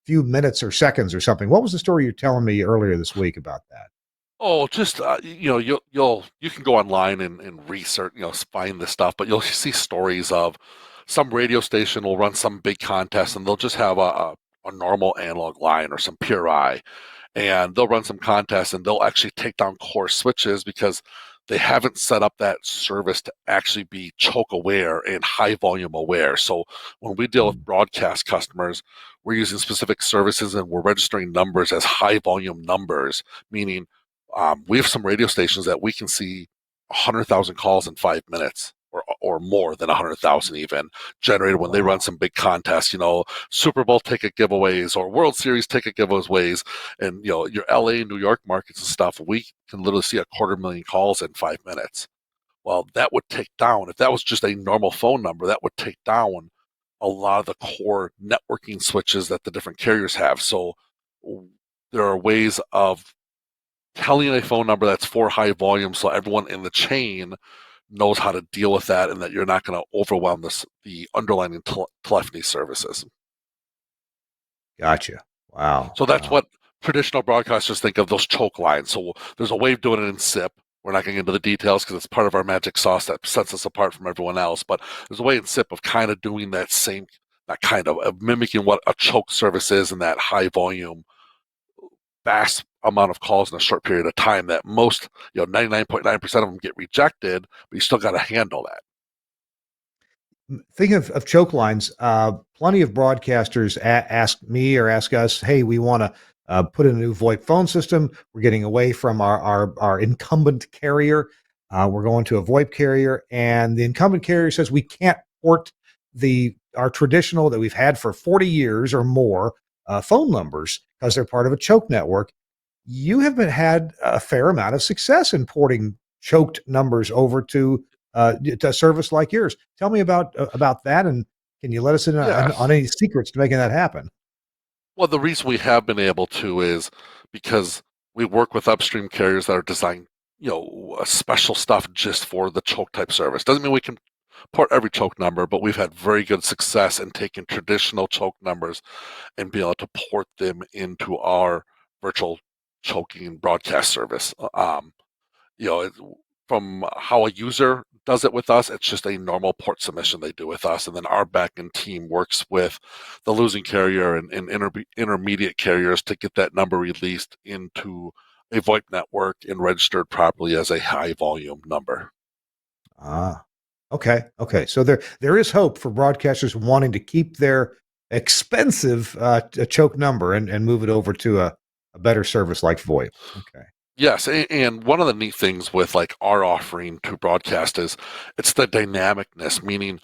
few minutes or seconds or something. What was the story you're telling me earlier this week about that? Oh, just you can go online and research, find this stuff, but you'll see stories of some radio station will run some big contest and they'll just have a normal analog line or some PRI, and they'll run some contests and they'll actually take down core switches because they haven't set up that service to actually be choke aware and high volume aware. So when we deal with broadcast customers, we're using specific services and we're registering numbers as high volume numbers, meaning we have some radio stations that we can see 100,000 calls in 5 minutes, or more than 100,000 even generated when they run Wow. some big contests, Super Bowl ticket giveaways or World Series ticket giveaways, and your LA and New York markets and stuff. We can literally see 250,000 calls in 5 minutes. Well, that would take down, if that was just a normal phone number, that would take down a lot of the core networking switches that the different carriers have. So there are ways of telling a phone number that's for high volume so everyone in the chain knows how to deal with that and that you're not going to overwhelm the underlying telephony services. Gotcha. Wow. So that's Wow. what traditional broadcasters think of, those choke lines. So there's a way of doing it in SIP. We're not going into the details because it's part of our magic sauce that sets us apart from everyone else. But there's a way in SIP of kind of doing that same, not kind of mimicking what a choke service is in that high volume, vast amount of calls in a short period of time that most, 99.9% of them get rejected, but you still got to handle that. Thinking of choke lines, plenty of broadcasters ask me or ask us, "Hey, we want to put in a new VoIP phone system. We're getting away from our incumbent carrier. We're going to a VoIP carrier, and the incumbent carrier says we can't port our traditional that we've had for 40 years or more phone numbers because they're part of a choke network." You have had a fair amount of success in porting choked numbers over to a service like yours. Tell me about that, and can you let us in Yeah. on any secrets to making that happen? Well, the reason we have been able to is because we work with upstream carriers that are designed, special stuff just for the choke type service. Doesn't mean we can port every choke number, but we've had very good success in taking traditional choke numbers and being able to port them into our virtual choking broadcast service. You know, it, from how a user does it with us, it's just a normal port submission they do with us. And then our backend team works with the losing carrier and intermediate carriers to get that number released into a VoIP network and registered properly as a high volume number. Ah, okay. So there is hope for broadcasters wanting to keep their expensive choke number and move it over to a better service like VoIP. Okay. Yes, and one of the neat things with like our offering to broadcast is it's the dynamicness, meaning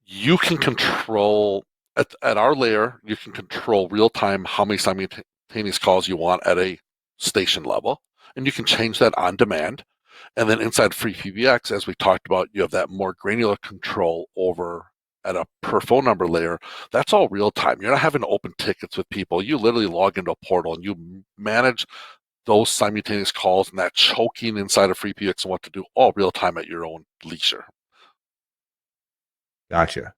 you can control at our layer, you can control real time how many simultaneous calls you want at a station level, and you can change that on demand. And then inside FreePBX, as we talked about, you have that more granular control over at a per phone number layer. That's all real time. You're not having to open tickets with people. You literally log into a portal and you manage those simultaneous calls and that choking inside of FreePBX and what to do all real time at your own leisure. Gotcha.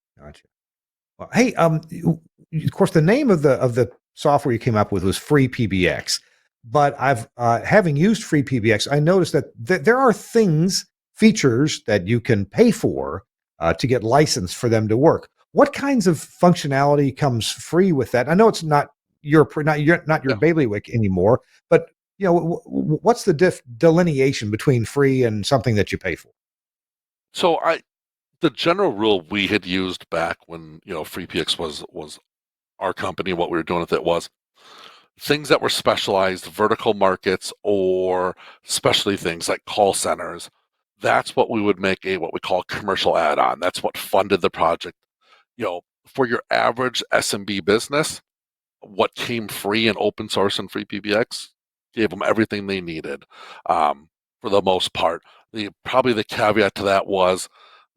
Well, hey, of course, the name of the software you came up with was FreePBX, but I've having used FreePBX, I noticed that there are features that you can pay for to get licensed for them to work. What kinds of functionality comes free with that? I know it's not your Yeah. bailiwick anymore, but what's the delineation between free and something that you pay for? So The general rule we had used back when FreePBX was our company, what we were doing with it was things that were specialized vertical markets or specialty things like call centers. That's what we would make what we call commercial add-on. That's what funded the project. For your average SMB business, what came free and open source in FreePBX gave them everything they needed, for the most part. Probably the caveat to that was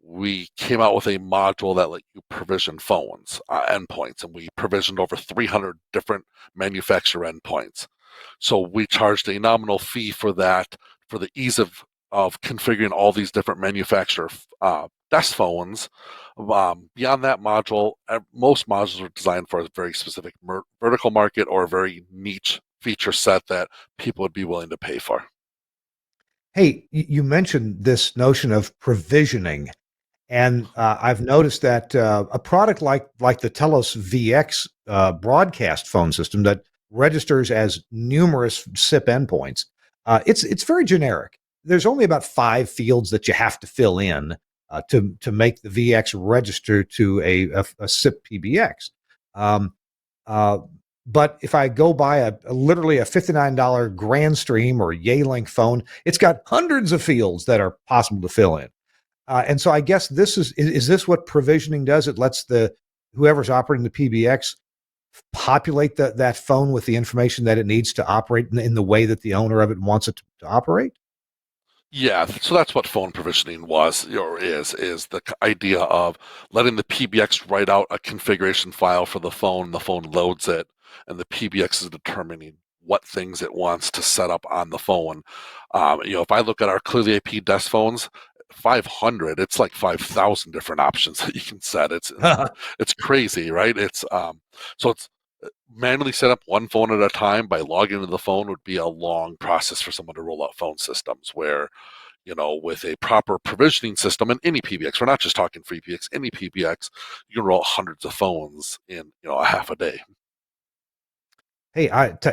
we came out with a module that let you provision phones, endpoints, and we provisioned over 300 different manufacturer endpoints. So we charged a nominal fee for that, for the ease of configuring all these different manufacturer desk phones. Beyond that module, most modules are designed for a very specific vertical market or a very niche feature set that people would be willing to pay for. Hey, you mentioned this notion of provisioning. And I've noticed that a product like the Telos VX broadcast phone system that registers as numerous SIP endpoints, it's very generic. There's only about 5 fields that you have to fill in to make the VX register to a SIP PBX. But if I go buy literally a $59 Grandstream or Yealink phone, it's got hundreds of fields that are possible to fill in. And so I guess this is this what provisioning does? It lets whoever's operating the PBX populate that phone with the information that it needs to operate in the way that the owner of it wants it to operate? Yeah, so that's what phone provisioning was or is the idea of letting the PBX write out a configuration file for the phone loads it, and the PBX is determining what things it wants to set up on the phone. If I look at our Clearly IP desk phones, 500, it's like 5,000 different options that you can set. It's crazy, right? So it's manually set up one phone at a time by logging into the phone would be a long process for someone to roll out phone systems where, with a proper provisioning system and any PBX, we're not just talking FreePBX, any PBX, you can roll hundreds of phones in, a half a day. Hey,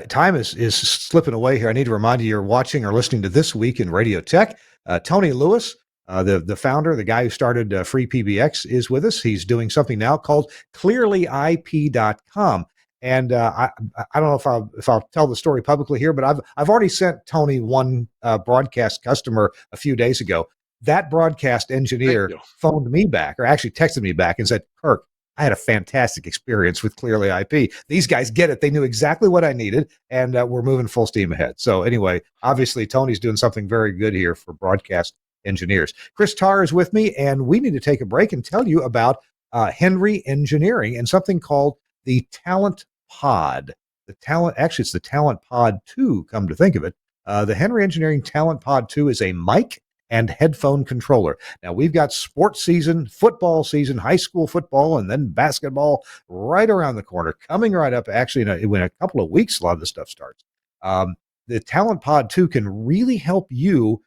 time is slipping away here. I need to remind you, you're watching or listening to This Week in Radio Tech. Tony Lewis, the founder, the guy who started FreePBX, is with us. He's doing something now called clearlyip.com. And I don't know if I'll tell the story publicly here, but I've already sent Tony one broadcast customer a few days ago. That broadcast engineer phoned me back, or actually texted me back, and said, "Kirk, I had a fantastic experience with Clearly IP. These guys get it. They knew exactly what I needed, and we're moving full steam ahead." So anyway, obviously Tony's doing something very good here for broadcast engineers. Chris Tarr is with me, and we need to take a break and tell you about Henry Engineering and something called the Talent Pod. It's the Talent Pod 2, come to think of it. The Henry Engineering Talent Pod 2 is a mic and headphone controller. Now, we've got sports season, football season, high school football, and then basketball right around the corner, coming right up. Actually, in a couple of weeks, a lot of this stuff starts. The Talent Pod 2 can really help you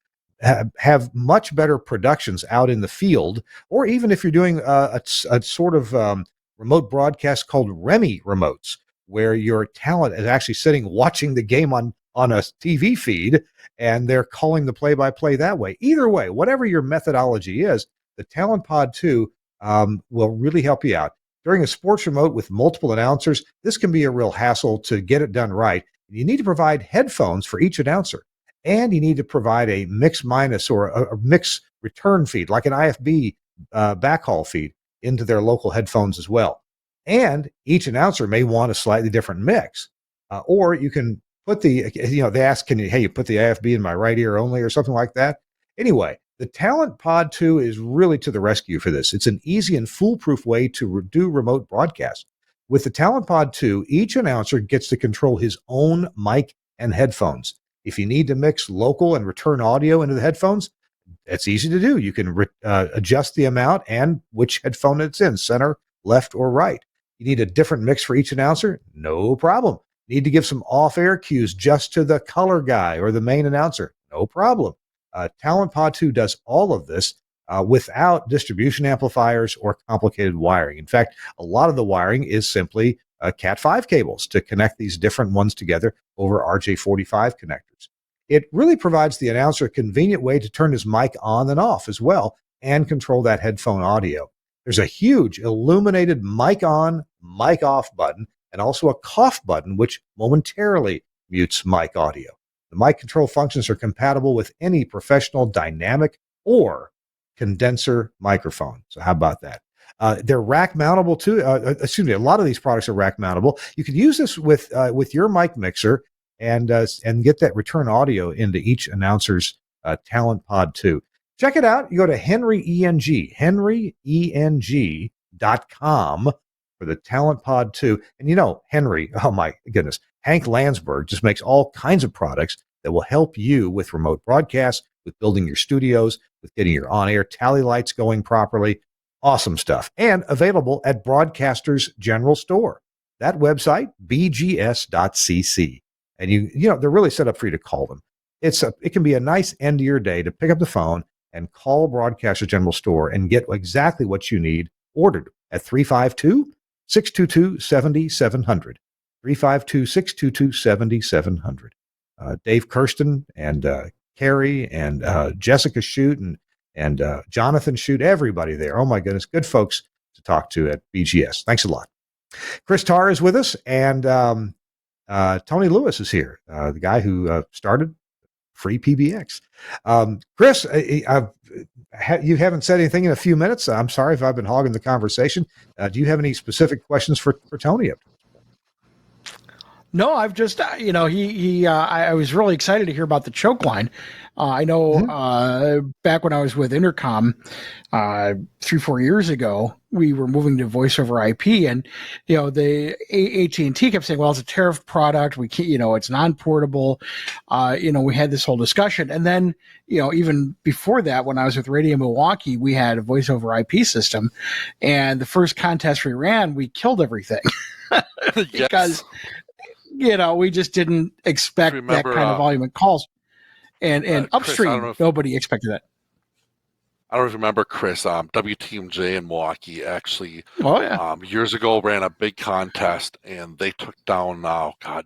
have much better productions out in the field, or even if you're doing a sort of remote broadcast called REMI remotes, where your talent is actually sitting watching the game on a TV feed, and they're calling the play-by-play that way. Either way, whatever your methodology is, the Talent Pod 2 will really help you out. During a sports remote with multiple announcers, this can be a real hassle to get it done right. You need to provide headphones for each announcer, and you need to provide a mix minus or a mix return feed, like an IFB backhaul feed, into their local headphones as well. And each announcer may want a slightly different mix, or you can put they ask, you put the IFB in my right ear only or something like that? Anyway, the Talent Pod 2 is really to the rescue for this. It's an easy and foolproof way to do remote broadcasts. With the Talent Pod 2, each announcer gets to control his own mic and headphones. If you need to mix local and return audio into the headphones, it's easy to do. You can adjust the amount and which headphone it's in, center, left, or right. You need a different mix for each announcer? No problem. Need to give some off-air cues just to the color guy or the main announcer? No problem. Talent Pod 2 does all of this without distribution amplifiers or complicated wiring. In fact, a lot of the wiring is simply Cat5 cables to connect these different ones together over RJ45 connectors. It really provides the announcer a convenient way to turn his mic on and off as well, and control that headphone audio. There's a huge illuminated mic on, mic off button, and also a cough button, which momentarily mutes mic audio. The mic control functions are compatible with any professional dynamic or condenser microphone. So how about that? They're rack mountable too. A lot of these products are rack mountable. You can use this with your mic mixer and get that return audio into each announcer's Talent Pod 2. Check it out. You go to henryeng.com for the Talent Pod 2. And Henry, oh my goodness, Hank Landsberg just makes all kinds of products that will help you with remote broadcasts, with building your studios, with getting your on-air tally lights going properly. Awesome stuff. And available at Broadcasters General Store. That website, bgs.cc. And they're really set up for you to call them. It can be a nice end of your day to pick up the phone and call Broadcasters General Store and get exactly what you need ordered at 352-622-7700. 352-622-7700. Dave Kirsten and Carrie and Jessica Shute and Jonathan Shute, everybody there. Oh my goodness, good folks to talk to at BGS. Thanks a lot. Chris Tarr is with us, and Tony Lewis is here, the guy who started FreePBX. Chris, you haven't said anything in a few minutes. I'm sorry if I've been hogging the conversation. Do you have any specific questions for Tony? No, I've just, I was really excited to hear about the choke line. I know back when I was with Intercom 3-4 years ago, we were moving to voice over IP, and the AT&T kept saying, well, it's a tariff product. We can't, it's non-portable. We had this whole discussion, and then even before that, when I was with Radio Milwaukee, we had a voice over IP system, and the first contest we ran, we killed everything because we just didn't expect that kind of volume of calls. And upstream, Chris, nobody expected that. I don't remember, Chris, WTMJ in Milwaukee actually years ago ran a big contest, and they took down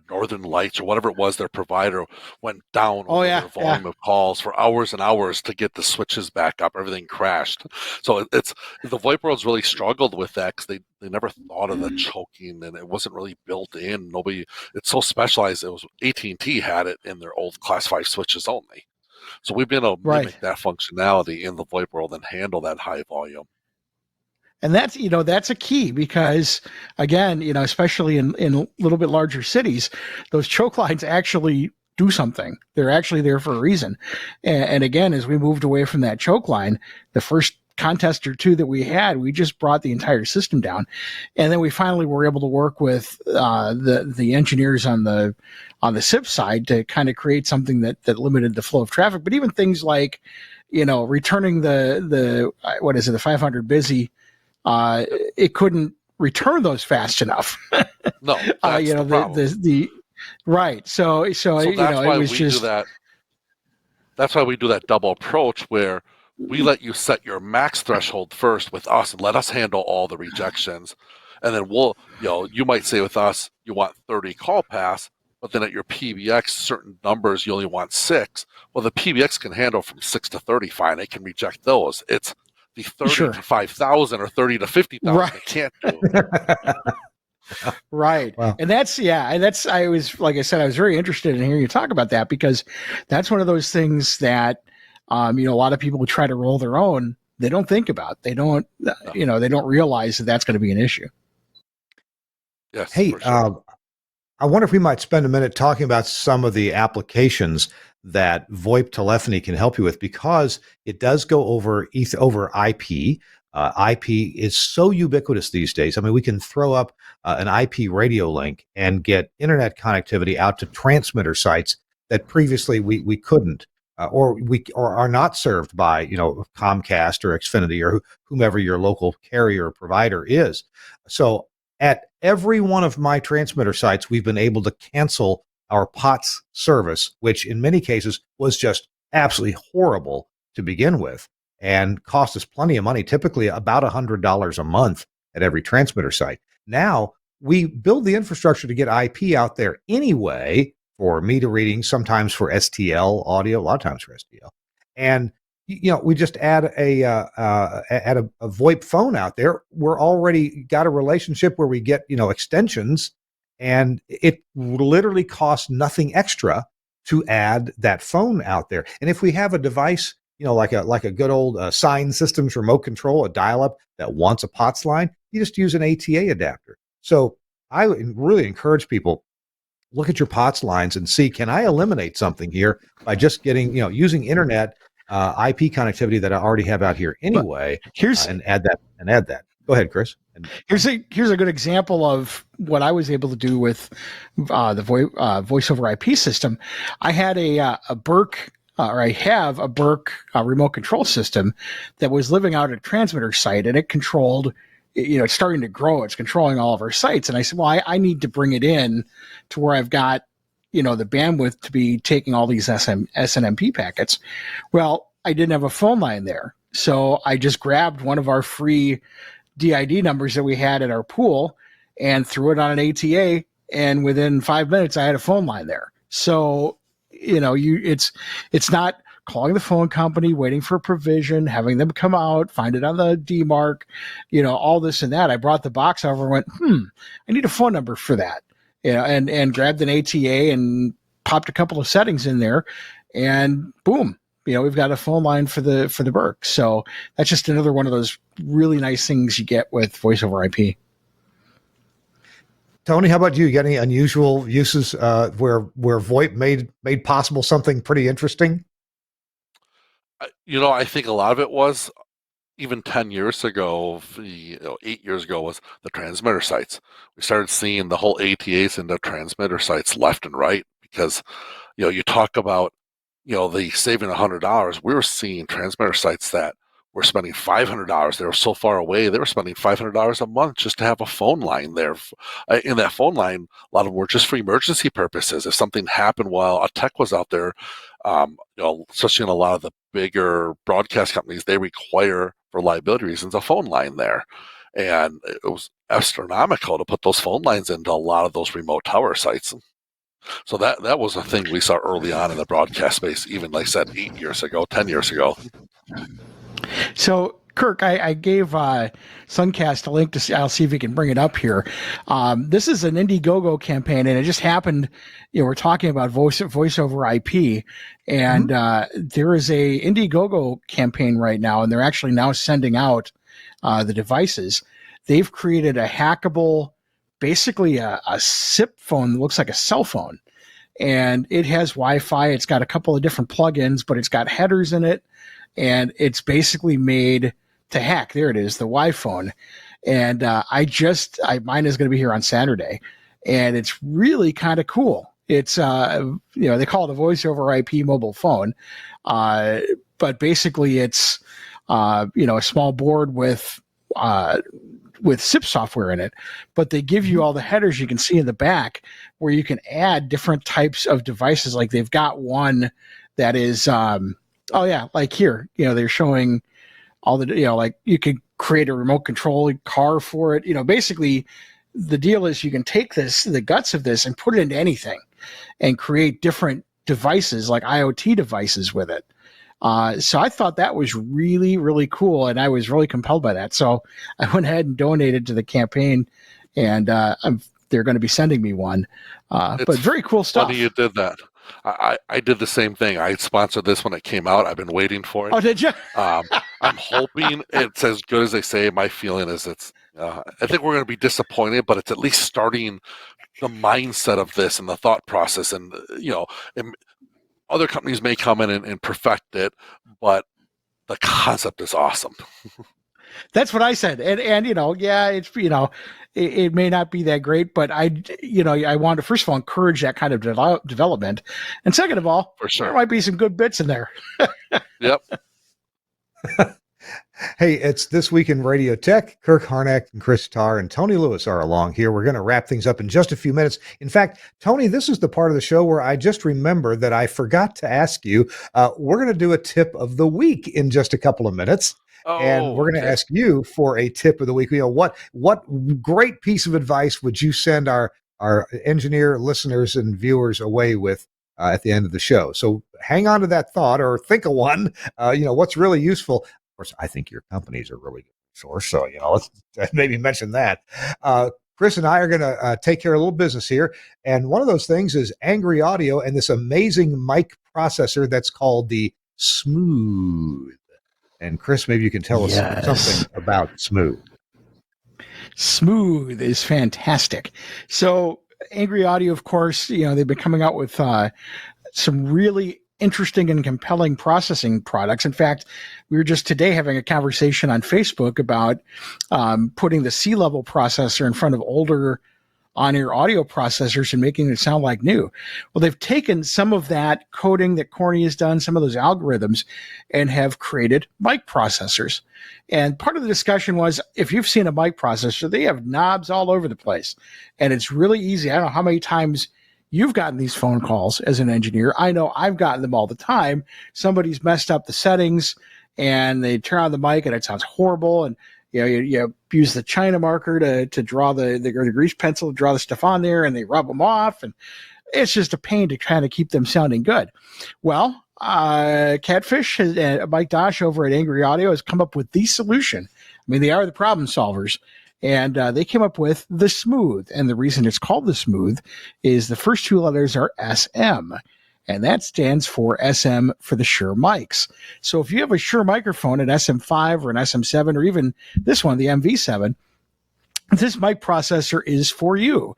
Northern Lights or whatever it was. Their provider went down their volume of calls for hours and hours to get the switches back up. Everything crashed. So the VoIP world's really struggled with that because they never thought of the choking, and it wasn't really built in. It's so specialized. It was AT&T had it in their old Class 5 switches only. So we've been able to mimic that functionality in the VoIP world and handle that high volume. And that's, that's a key because, again, especially in a little bit larger cities, those choke lines actually do something. They're actually there for a reason. And again, as we moved away from that choke line, the first contest or two that we had, we just brought the entire system down. And then we finally were able to work with the engineers on the SIP side to kind of create something that limited the flow of traffic. But even things like, returning the 500 busy, it couldn't return those fast enough. No, that's the problem. Right. So that's why it was do that. That's why we do that double approach where we let you set your max threshold first with us and let us handle all the rejections. And then you might say with us, you want 30 call pass, but then at your PBX, certain numbers, you only want 6. Well, the PBX can handle from 6 to 30 fine. It can reject those. It's the 30 to 5,000 or 30 to 50,000 it can't do. Right. Wow. And I was very interested in hearing you talk about that because that's one of those things that, a lot of people who try to roll their own, they don't think about. They don't, they don't realize that that's going to be an issue. Yes. Hey, sure. I wonder if we might spend a minute talking about some of the applications that VoIP telephony can help you with, because it does go over IP. IP is so ubiquitous these days. I mean, we can throw up an IP radio link and get internet connectivity out to transmitter sites that previously we couldn't. Or are not served by Comcast or Xfinity or whomever your local carrier or provider is. So at every one of my transmitter sites, we've been able to cancel our POTS service, which in many cases was just absolutely horrible to begin with and cost us plenty of money, typically about $100 a month at every transmitter site. Now we build the infrastructure to get IP out there anyway, for meter readings, sometimes for STL audio, a lot of times for STL. And we just add a VoIP phone out there. We're already got a relationship where we get, extensions, and it literally costs nothing extra to add that phone out there. And if we have a device, like a good old sign systems remote control, a dial-up that wants a POTS line, you just use an ATA adapter. So I really encourage people, look at your POTS lines and see, can I eliminate something here by just getting, using internet IP connectivity that I already have out here anyway, and add that. Go ahead, Chris. Here's a good example of what I was able to do with the voice over IP system. I had a Burke, or I have a Burke remote control system that was living out at a transmitter site, and it controlled. It's starting to grow. It's controlling all of our sites. And I said, well, I need to bring it in to where I've got, the bandwidth to be taking all these SNMP packets. Well, I didn't have a phone line there. So I just grabbed one of our free DID numbers that we had at our pool and threw it on an ATA. And within 5 minutes, I had a phone line there. So, it's not calling the phone company, waiting for a provision, having them come out, find it on the DMARC, all this and that. I brought the box over and went, I need a phone number for that. And grabbed an ATA and popped a couple of settings in there, and boom, we've got a phone line for the Burke. So that's just another one of those really nice things you get with voice over IP. Tony, how about you? You got any unusual uses where VoIP made possible something pretty interesting? I think a lot of it was, even 10 years ago, 8 years ago, was the transmitter sites. We started seeing the whole ATAs into transmitter sites left and right because, you talk about, the saving $100. We were seeing transmitter sites that were spending $500. They were so far away, they were spending $500 a month just to have a phone line there. In that phone line, a lot of them were just for emergency purposes. If something happened while a tech was out there, especially in a lot of the bigger broadcast companies, they require, for liability reasons, a phone line there. And it was astronomical to put those phone lines into a lot of those remote tower sites. So that was a thing we saw early on in the broadcast space, even, like I said, 8 years ago, 10 years ago. So, Kirk, I gave Suncast a link to see. I'll see if we can bring it up here. This is an Indiegogo campaign, and it just happened. We're talking about voice over IP, and there is a Indiegogo campaign right now, and they're actually now sending out the devices. They've created a hackable, basically a SIP phone that looks like a cell phone, and it has Wi-Fi. It's got a couple of different plugins, but it's got headers in it, and it's basically made to hack. There it is, the Wi-Phone. And mine is going to be here on Saturday, and it's really kind of cool. It's they call it a voice over IP mobile phone, but basically it's a small board with SIP software in it, but they give you all the headers you can see in the back where you can add different types of devices. Like they've got one that is like here, they're showing all the, like you could create a remote control car for it. Basically the deal is you can take the guts of this and put it into anything and create different devices, like IoT devices with it. So I thought that was really, really cool, and I was really compelled by that. So I went ahead and donated to the campaign, and they're going to be sending me one. But very cool stuff. Funny you did that. I did the same thing. I sponsored this when it came out. I've been waiting for it. Oh, did you? I'm hoping it's as good as they say. My feeling is I think we're going to be disappointed, but it's at least starting the mindset of this and the thought process. And, other companies may come in and perfect it, but the concept is awesome. That's what I said. And it's, it may not be that great, but I want to, first of all, encourage that kind of development. And second of all, for sure, there might be some good bits in there. Yep. Hey, it's This Week in Radio Tech. Kirk Harnack and Chris Tarr and Tony Lewis are along here. We're going to wrap things up in just a few minutes. In fact, Tony, this is the part of the show where I just remember that I forgot to ask you. We're going to do a tip of the week in just a couple of minutes. And we're going to ask you for a tip of the week. What great piece of advice would you send our engineer listeners and viewers away with at the end of the show. So hang on to that thought or think of one. What's really useful. Of course, I think your companies are really good source. So, let's maybe mention that. Chris and I are going to take care of a little business here. And one of those things is Angry Audio and this amazing mic processor that's called the Smooth. And Chris, maybe you can tell us something about Smooth. Smooth is fantastic. So Angry Audio, of course, they've been coming out with some really interesting and compelling processing products. In fact, we were just today having a conversation on Facebook about putting the C-level processor in front of older on-ear audio processors and making it sound like new. Well, they've taken some of that coding that Corny has done, some of those algorithms, and have created mic processors. And part of the discussion was, if you've seen a mic processor, they have knobs all over the place. And it's really easy. I don't know how many times you've gotten these phone calls as an engineer. I know I've gotten them all the time. Somebody's messed up the settings and they turn on the mic and it sounds horrible. And you use the China marker to draw the grease pencil to draw the stuff on there, and they rub them off, and it's just a pain to kind of keep them sounding good. Well, Catfish and Mike Dosh over at Angry Audio has come up with the solution. I mean, they are the problem solvers, and they came up with the Smooth. And the reason it's called the Smooth is the first two letters are SM. And that stands for SM for the Shure mics. So if you have a Shure microphone, an SM5 or an SM7, or even this one, the MV7, this mic processor is for you.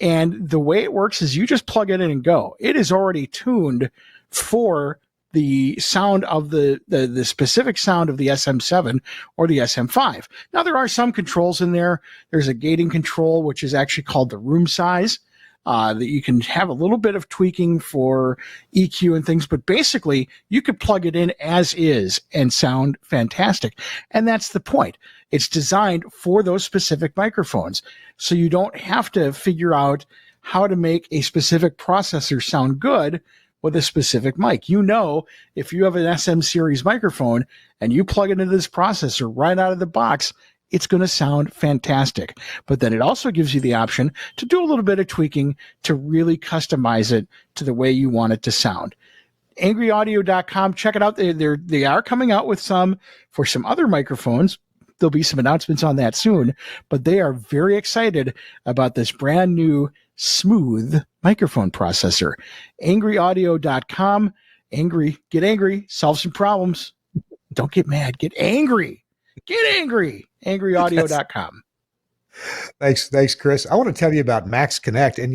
And the way it works is you just plug it in and go. It is already tuned for the sound of the specific sound of the SM7 or the SM5. Now, there are some controls in there. There's a gating control, which is actually called the room size. That you can have a little bit of tweaking for EQ and things, but basically you could plug it in as is and sound fantastic. And that's the point. It's designed for those specific microphones. So you don't have to figure out how to make a specific processor sound good with a specific mic. If you have an SM series microphone and you plug it into this processor right out of the box, it's going to sound fantastic. But then it also gives you the option to do a little bit of tweaking to really customize it to the way you want it to sound. angryaudio.com, check it out. They are coming out with some for some other microphones. There'll be some announcements on that soon, but they are very excited about this brand new Smooth microphone processor. angryaudio.com. Get angry, solve some problems. Don't get mad, get angry. Get angry. angryaudio.com. Thanks, Chris. I want to tell you about Max Connect. And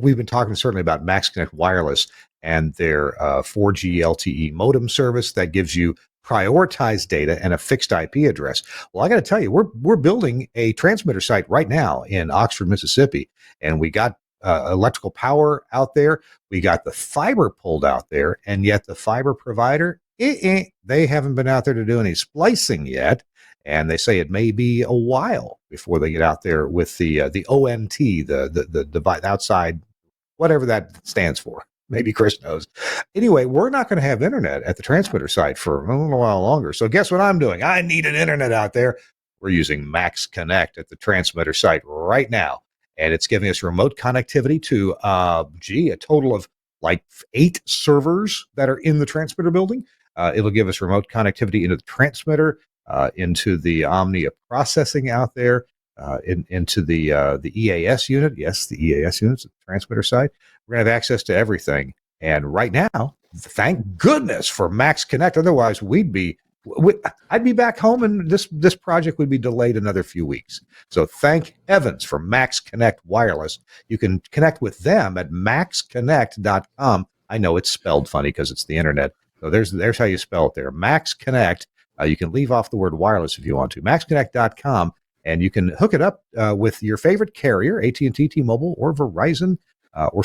we've been talking certainly about Max Connect Wireless and their 4G LTE modem service that gives you prioritized data and a fixed IP address. Well, I got to tell you, we're building a transmitter site right now in Oxford, Mississippi, and we got electrical power out there. We got the fiber pulled out there, and yet the fiber provider, they haven't been out there to do any splicing yet. And they say it may be a while before they get out there with the ONT, the device outside, whatever that stands for. Maybe Chris knows. Anyway, we're not going to have internet at the transmitter site for a little while longer. So guess what I'm doing? I need an internet out there. We're using Max Connect at the transmitter site right now. And it's giving us remote connectivity to, a total of like 8 servers that are in the transmitter building. It'll give us remote connectivity into the transmitter, into the Omnia processing out there, into the EAS unit. Yes, the EAS unit's at the transmitter side. We're going to have access to everything. And right now, thank goodness for Max Connect. Otherwise, I'd be back home and this project would be delayed another few weeks. So thank heavens for Max Connect Wireless. You can connect with them at maxconnect.com. I know it's spelled funny because it's the internet. So there's how you spell it there. Max Connect. You can leave off the word wireless if you want to. maxconnect.com, and you can hook it up with your favorite carrier, AT&T, T-Mobile, or Verizon, or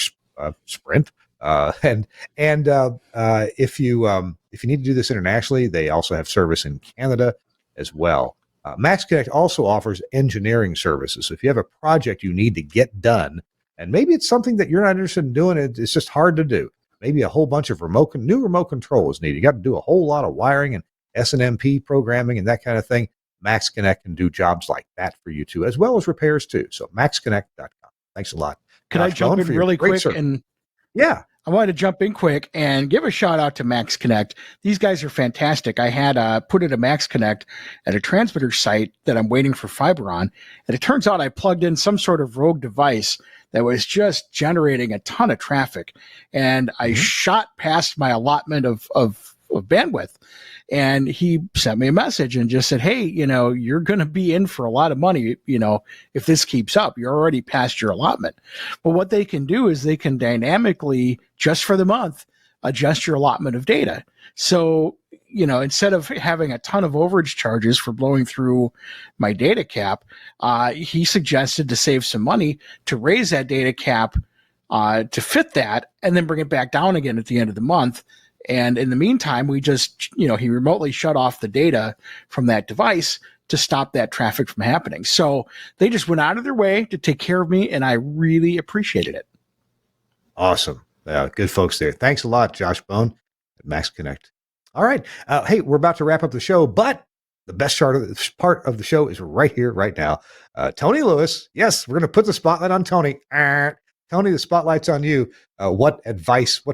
Sprint. And if you need to do this internationally, they also have service in Canada as well. Max Connect also offers engineering services. So if you have a project you need to get done, and maybe it's something that you're not interested in doing, it's just hard to do. Maybe a whole bunch of new remote control is needed. You got to do a whole lot of wiring and SNMP programming and that kind of thing. Max Connect can do jobs like that for you too, as well as repairs too. So maxconnect.com. Thanks a lot. Could I jump in really quick? And yeah, I wanted to jump in quick and give a shout out to Max Connect. These guys are fantastic. I had put in a Max Connect at a transmitter site that I'm waiting for fiber on, and it turns out I plugged in some sort of rogue device that was just generating a ton of traffic, and I shot past my allotment of bandwidth. And he sent me a message and just said, hey, you're going to be in for a lot of money, if this keeps up. You're already past your allotment. But what they can do is they can dynamically, just for the month, adjust your allotment of data. So, instead of having a ton of overage charges for blowing through my data cap, he suggested, to save some money, to raise that data cap to fit that and then bring it back down again at the end of the month. And in the meantime, we just, he remotely shut off the data from that device to stop that traffic from happening. So they just went out of their way to take care of me, and I really appreciated it. Awesome. Good folks there. Thanks a lot, Josh Bone at Max Connect. All right. Hey, we're about to wrap up the show, but the best part of the show is right here, right now. Tony Lewis. Yes, we're going to put the spotlight on Tony. Tony, the spotlight's on you. What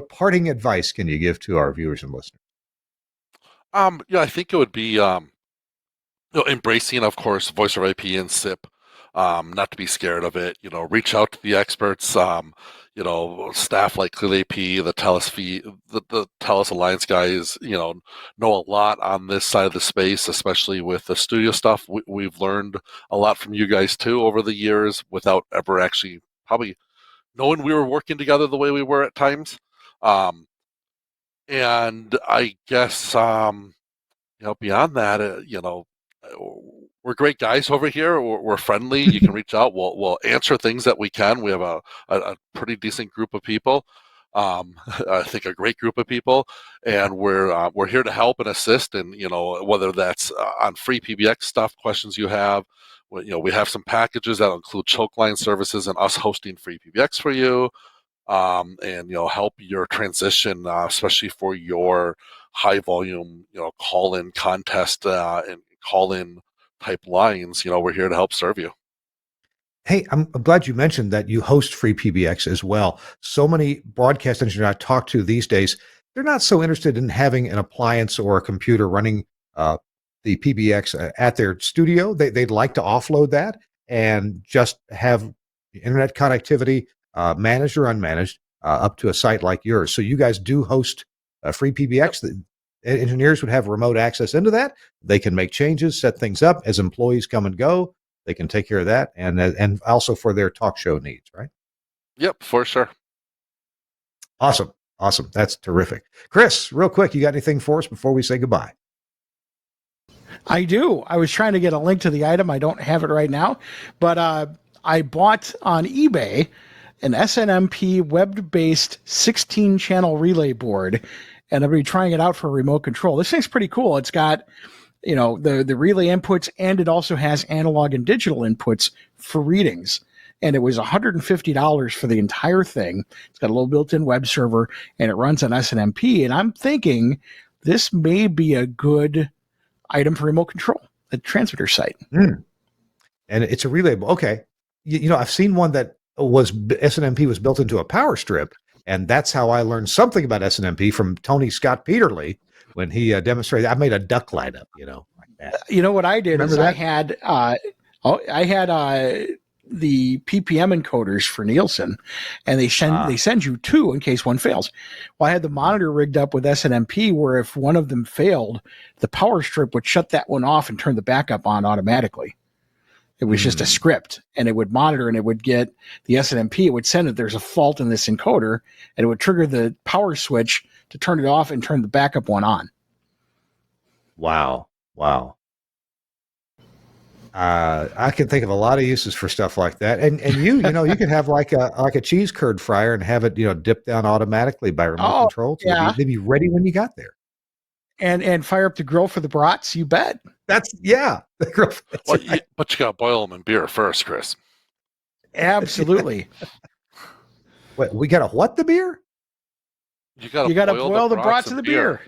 parting advice can you give to our viewers and listeners? I think it would be, embracing, of course, voice over IP and SIP. Not to be scared of it. Reach out to the experts. Staff like ClearAP, the TELUS Alliance guys, know a lot on this side of the space, especially with the studio stuff. We've learned a lot from you guys too over the years, without ever actually probably knowing we were working together the way we were at times. And I guess, beyond that, we're great guys over here. We're friendly. You can reach out. We'll answer things that we can. We have a pretty decent group of people. I think a great group of people, and we're here to help and assist. And whether that's on FreePBX stuff, questions you have. We have some packages that include choke line services and us hosting FreePBX for you, and help your transition, especially for your high volume, call-in contest and call-in type lines. We're here to help serve you. Hey, I'm glad you mentioned that you host FreePBX as well. So many broadcast engineers I talk to these days, they're not so interested in having an appliance or a computer running the PBX at their studio. They'd like to offload that and just have internet connectivity, managed or unmanaged, up to a site like yours. So you guys do host FreePBX. Yep. The engineers would have remote access into that. They can make changes, set things up as employees come and go. They can take care of that, and also for their talk show needs, right? Yep, for sure. Awesome. That's terrific. Chris, real quick, you got anything for us before we say goodbye? I do. I was trying to get a link to the item. I don't have it right now, but I bought on eBay an SNMP web-based 16-channel relay board, and I'll be trying it out for remote control. This thing's pretty cool. It's got the relay inputs, and it also has analog and digital inputs for readings. And it was $150 for the entire thing. It's got a little built-in web server, and it runs on SNMP. And I'm thinking this may be a good item for remote control at the transmitter site. And it's a relay. Okay. I've seen one that was SNMP was built into a power strip. And that's how I learned something about SNMP from Tony Scott Peterly when he demonstrated. I made a duck lineup, like that. What I did is I had the PPM encoders for Nielsen, and they send you two in case one fails. Well, I had the monitor rigged up with SNMP where if one of them failed, the power strip would shut that one off and turn the backup on automatically. It was just a script, and it would monitor, and it would get the SNMP. It would send it, there's a fault in this encoder, and it would trigger the power switch to turn it off and turn the backup one on. Wow. I can think of a lot of uses for stuff like that. And you can have like a cheese curd fryer and have it, dip down automatically by remote control. So they'd be ready when you got there. And fire up the grill for the brats, you bet. The grill. But you got to boil them in beer first, Chris. Absolutely. Wait, we got to what, the beer? You got to boil the brats in the beer.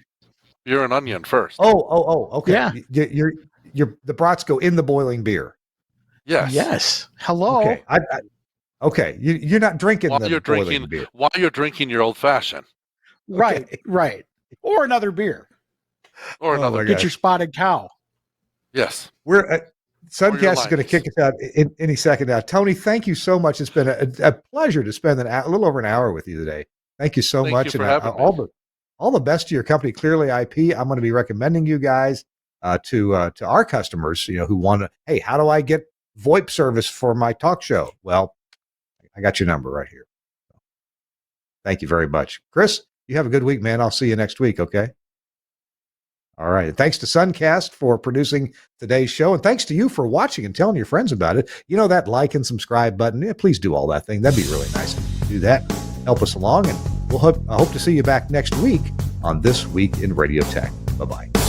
Beer and onion first. Oh, okay. Yeah. The brats go in the boiling beer. Yes. Yes. Hello. Okay. Okay, you're not drinking while the you're boiling drinking beer. while you're drinking your old fashioned Right, Okay. right. Or another beer. or Oh, another. my Get gosh. your spotted cow. Yes. We're Or your Suncast is going to limes. kick us out in any second now. Tony, thank you so much. It's been a pleasure to spend a little over an hour with you today. Thank you so Thank much, you for and having me. all the best to your company, Clearly IP. I'm going to be recommending you guys to our customers, who want to. Hey, how do I get VoIP service for my talk show? Well, I got your number right here. Thank you very much, Chris. You have a good week, man. I'll see you next week. Okay. All right. And thanks to Suncast for producing today's show. And thanks to you for watching and telling your friends about it. That like and subscribe button. Yeah, please do all that thing. That'd be really nice. Do that. Help us along. And I hope to see you back next week on This Week in Radio Tech. Bye-bye.